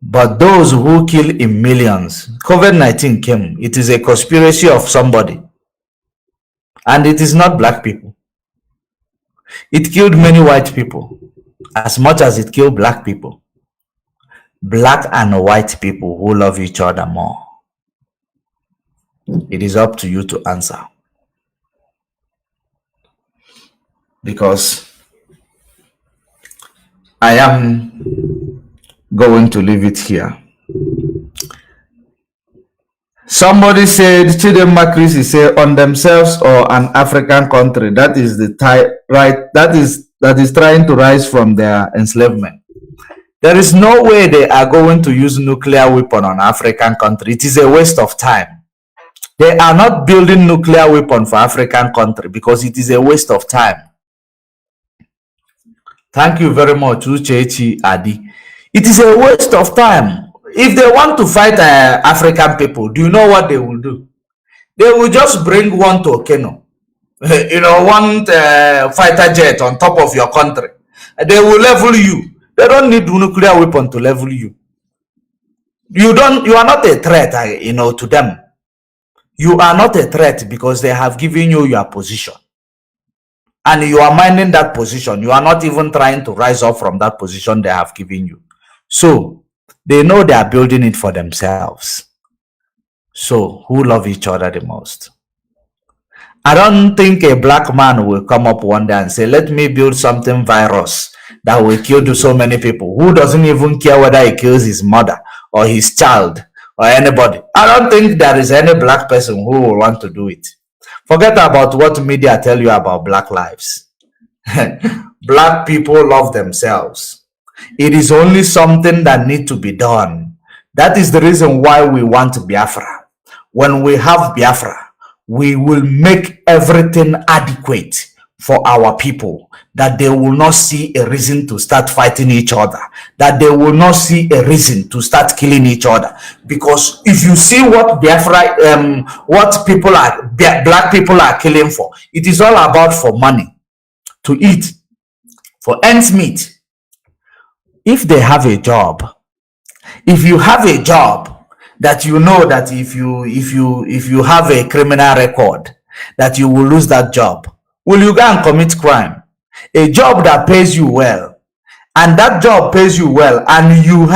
But those who kill in millions, COVID-19 came. It is a conspiracy of somebody. And it is not black people. It killed many white people as much as it killed black people. Black and white people who love each other more. It is up to you to answer. Because I am going to leave it here. Somebody said Chidemma Chrissy say on themselves or an African country that is the right that is trying to rise from their enslavement. There is no way they are going to use nuclear weapon on African country. It is a waste of time. They are not building nuclear weapon for African country because it is a waste of time. Thank you very much, Uchechi Adi. It is a waste of time. If they want to fight African people, do you know what they will do? They will just bring one to Kanu. One fighter jet on top of your country. They will level you. They don't need nuclear weapon to level you. You are not a threat, to them. You are not a threat because they have given you your position. And you are minding that position. You are not even trying to rise up from that position they have given you. So, they know they are building it for themselves. So, who love each other the most? I don't think a black man will come up one day and say, let me build something virus that will kill so many people. Who doesn't even care whether he kills his mother or his child or anybody? I don't think there is any black person who will want to do it. Forget about what media tell you about black lives. Black people love themselves. It is only something that needs to be done. That is the reason why we want Biafra. When we have Biafra, we will make everything adequate for our people, that they will not see a reason to start fighting each other, that they will not see a reason to start killing each other. Because if you see what Biafra, what people are, black people are killing for, it is all about for money, to eat, for ends meet. If they have a job, if you have a job that you know that if you have a criminal record, that you will lose that job, will you go and commit crime? A job that pays you well, and that job pays you well, and you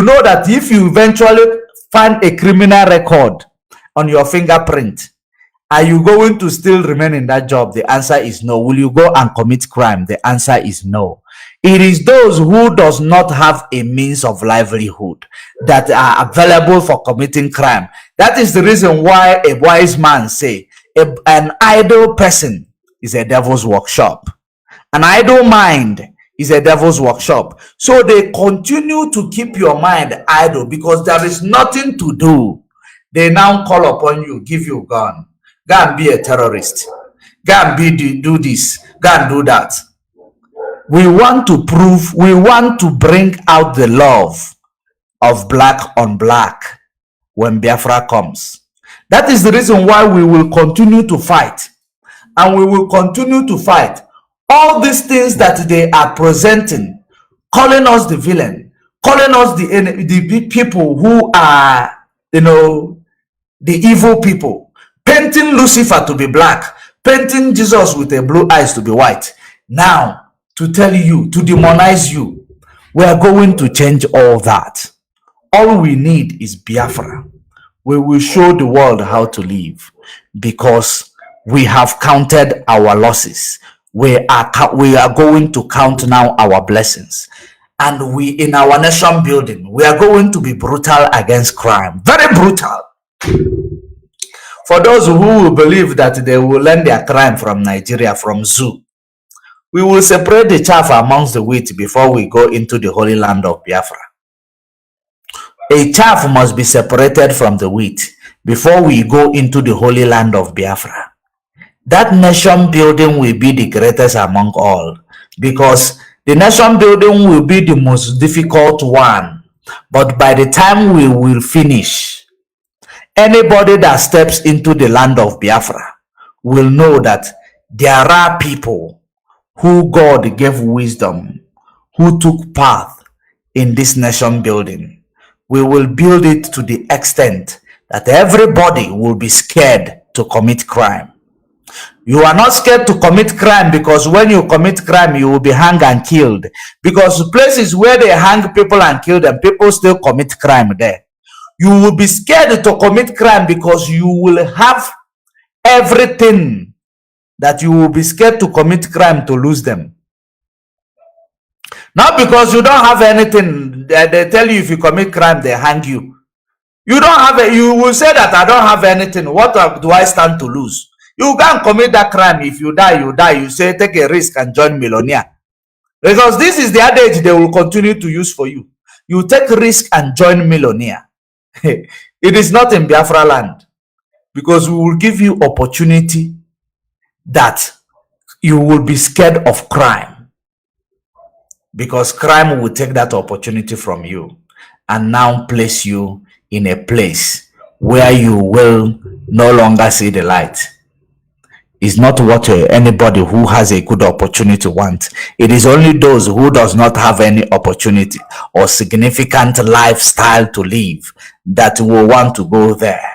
know that if you eventually find a criminal record on your fingerprint, are you going to still remain in that job? The answer is no. Will you go and commit crime? The answer is no. It is those who does not have a means of livelihood that are available for committing crime. That is the reason why a wise man say an idle person is a devil's workshop. An idle mind is a devil's workshop. So they continue to keep your mind idle because there is nothing to do. They now call upon you, give you a gun. Go and be a terrorist. Go and do this. Go and do that. We want to prove, we want to bring out the love of black on black when Biafra comes. That is the reason why we will continue to fight. and we will continue to fight. All these things that they are presenting, calling us the villain, calling us the people who are, the evil people, painting Lucifer to be black, painting Jesus with a blue eyes to be white. Now, to tell you, to demonize you, we are going to change all that. All we need is Biafra. We will show the world how to live, because we have counted our losses. We are going to count now our blessings. And we, in our nation building, we are going to be brutal against crime. Very brutal. For those who will believe that they will learn their crime from Nigeria, from zoo, we will separate the chaff amongst the wheat before we go into the holy land of Biafra. A chaff must be separated from the wheat before we go into the holy land of Biafra. That nation building will be the greatest among all, because the nation building will be the most difficult one. But by the time we will finish, anybody that steps into the land of Biafra will know that there are people who God gave wisdom, who took path in this nation building. We will build it to the extent that everybody will be scared to commit crime. You are not scared to commit crime, because when you commit crime, you will be hanged and killed. Because places where they hang people and kill them, people still commit crime there. You will be scared to commit crime because you will have everything that you will be scared to commit crime to lose them. Not because you don't have anything. They tell you if you commit crime, they hang you. You don't have it. You will say that I don't have anything. What do I stand to lose? You can't commit that crime. If you die, you die. You say take a risk and join millionaire. Because this is the adage they will continue to use for you. You take risk and join millionaire. It is not in Biafra land. Because we will give you opportunity that you will be scared of crime. Because crime will take that opportunity from you and now place you in a place where you will no longer see the light. It's not what anybody who has a good opportunity wants. It is only those who does not have any opportunity or significant lifestyle to live that will want to go there.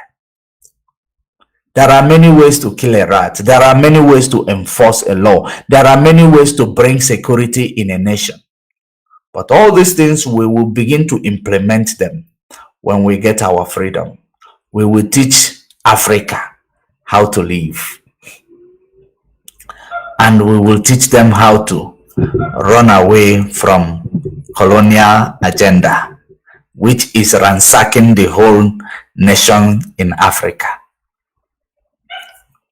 There are many ways to kill a rat. There are many ways to enforce a law. There are many ways to bring security in a nation. But all these things, we will begin to implement them when we get our freedom. We will teach Africa how to live. And we will teach them how to run away from colonial agenda, which is ransacking the whole nation in Africa.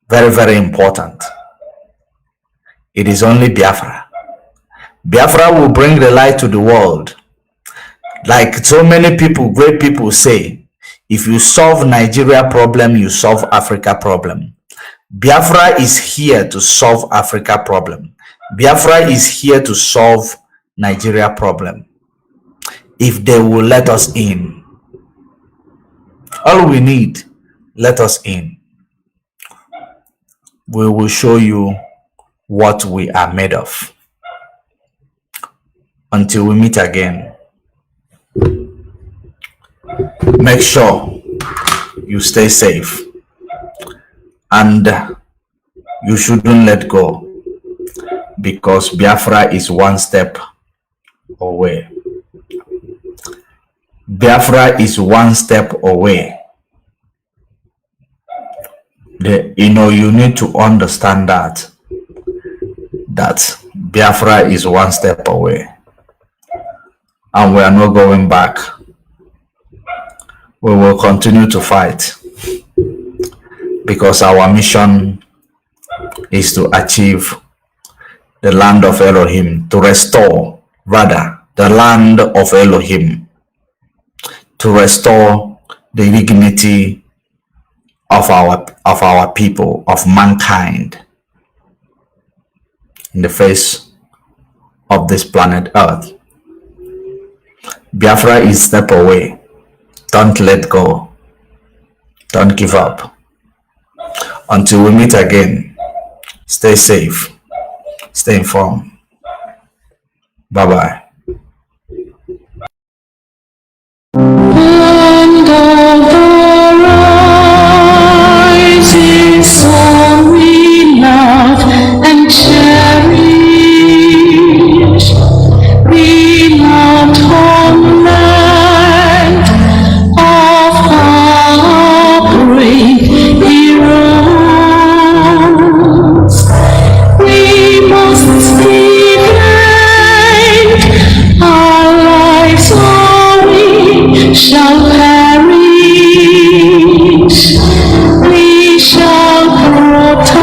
Very, very important. It is only Biafra. Biafra will bring the light to the world. Like so many people, great people say, if you solve Nigeria problem, you solve Africa problem. Biafra is here to solve Africa problem. Biafra is here to solve Nigeria problem. If they will let us in. All we need, let us in. We will show you what we are made of. Until we meet again, make sure you stay safe and you shouldn't let go, because Biafra is one step away. Biafra is one step away. You need to understand that Biafra is one step away, and we are not going back. We will continue to fight, because our mission is to achieve the land of Elohim, to restore, rather, the land of Elohim, to restore the dignity of our people, of mankind, in the face of this planet Earth. Biafra is a step away. Don't let go. Don't give up. Until we meet again, Stay safe. Stay informed. Bye-bye. Land of the rising sun we love and cherish. We loved homeland of our brave heroes. We must defend our lives, or we shall perish. We shall protect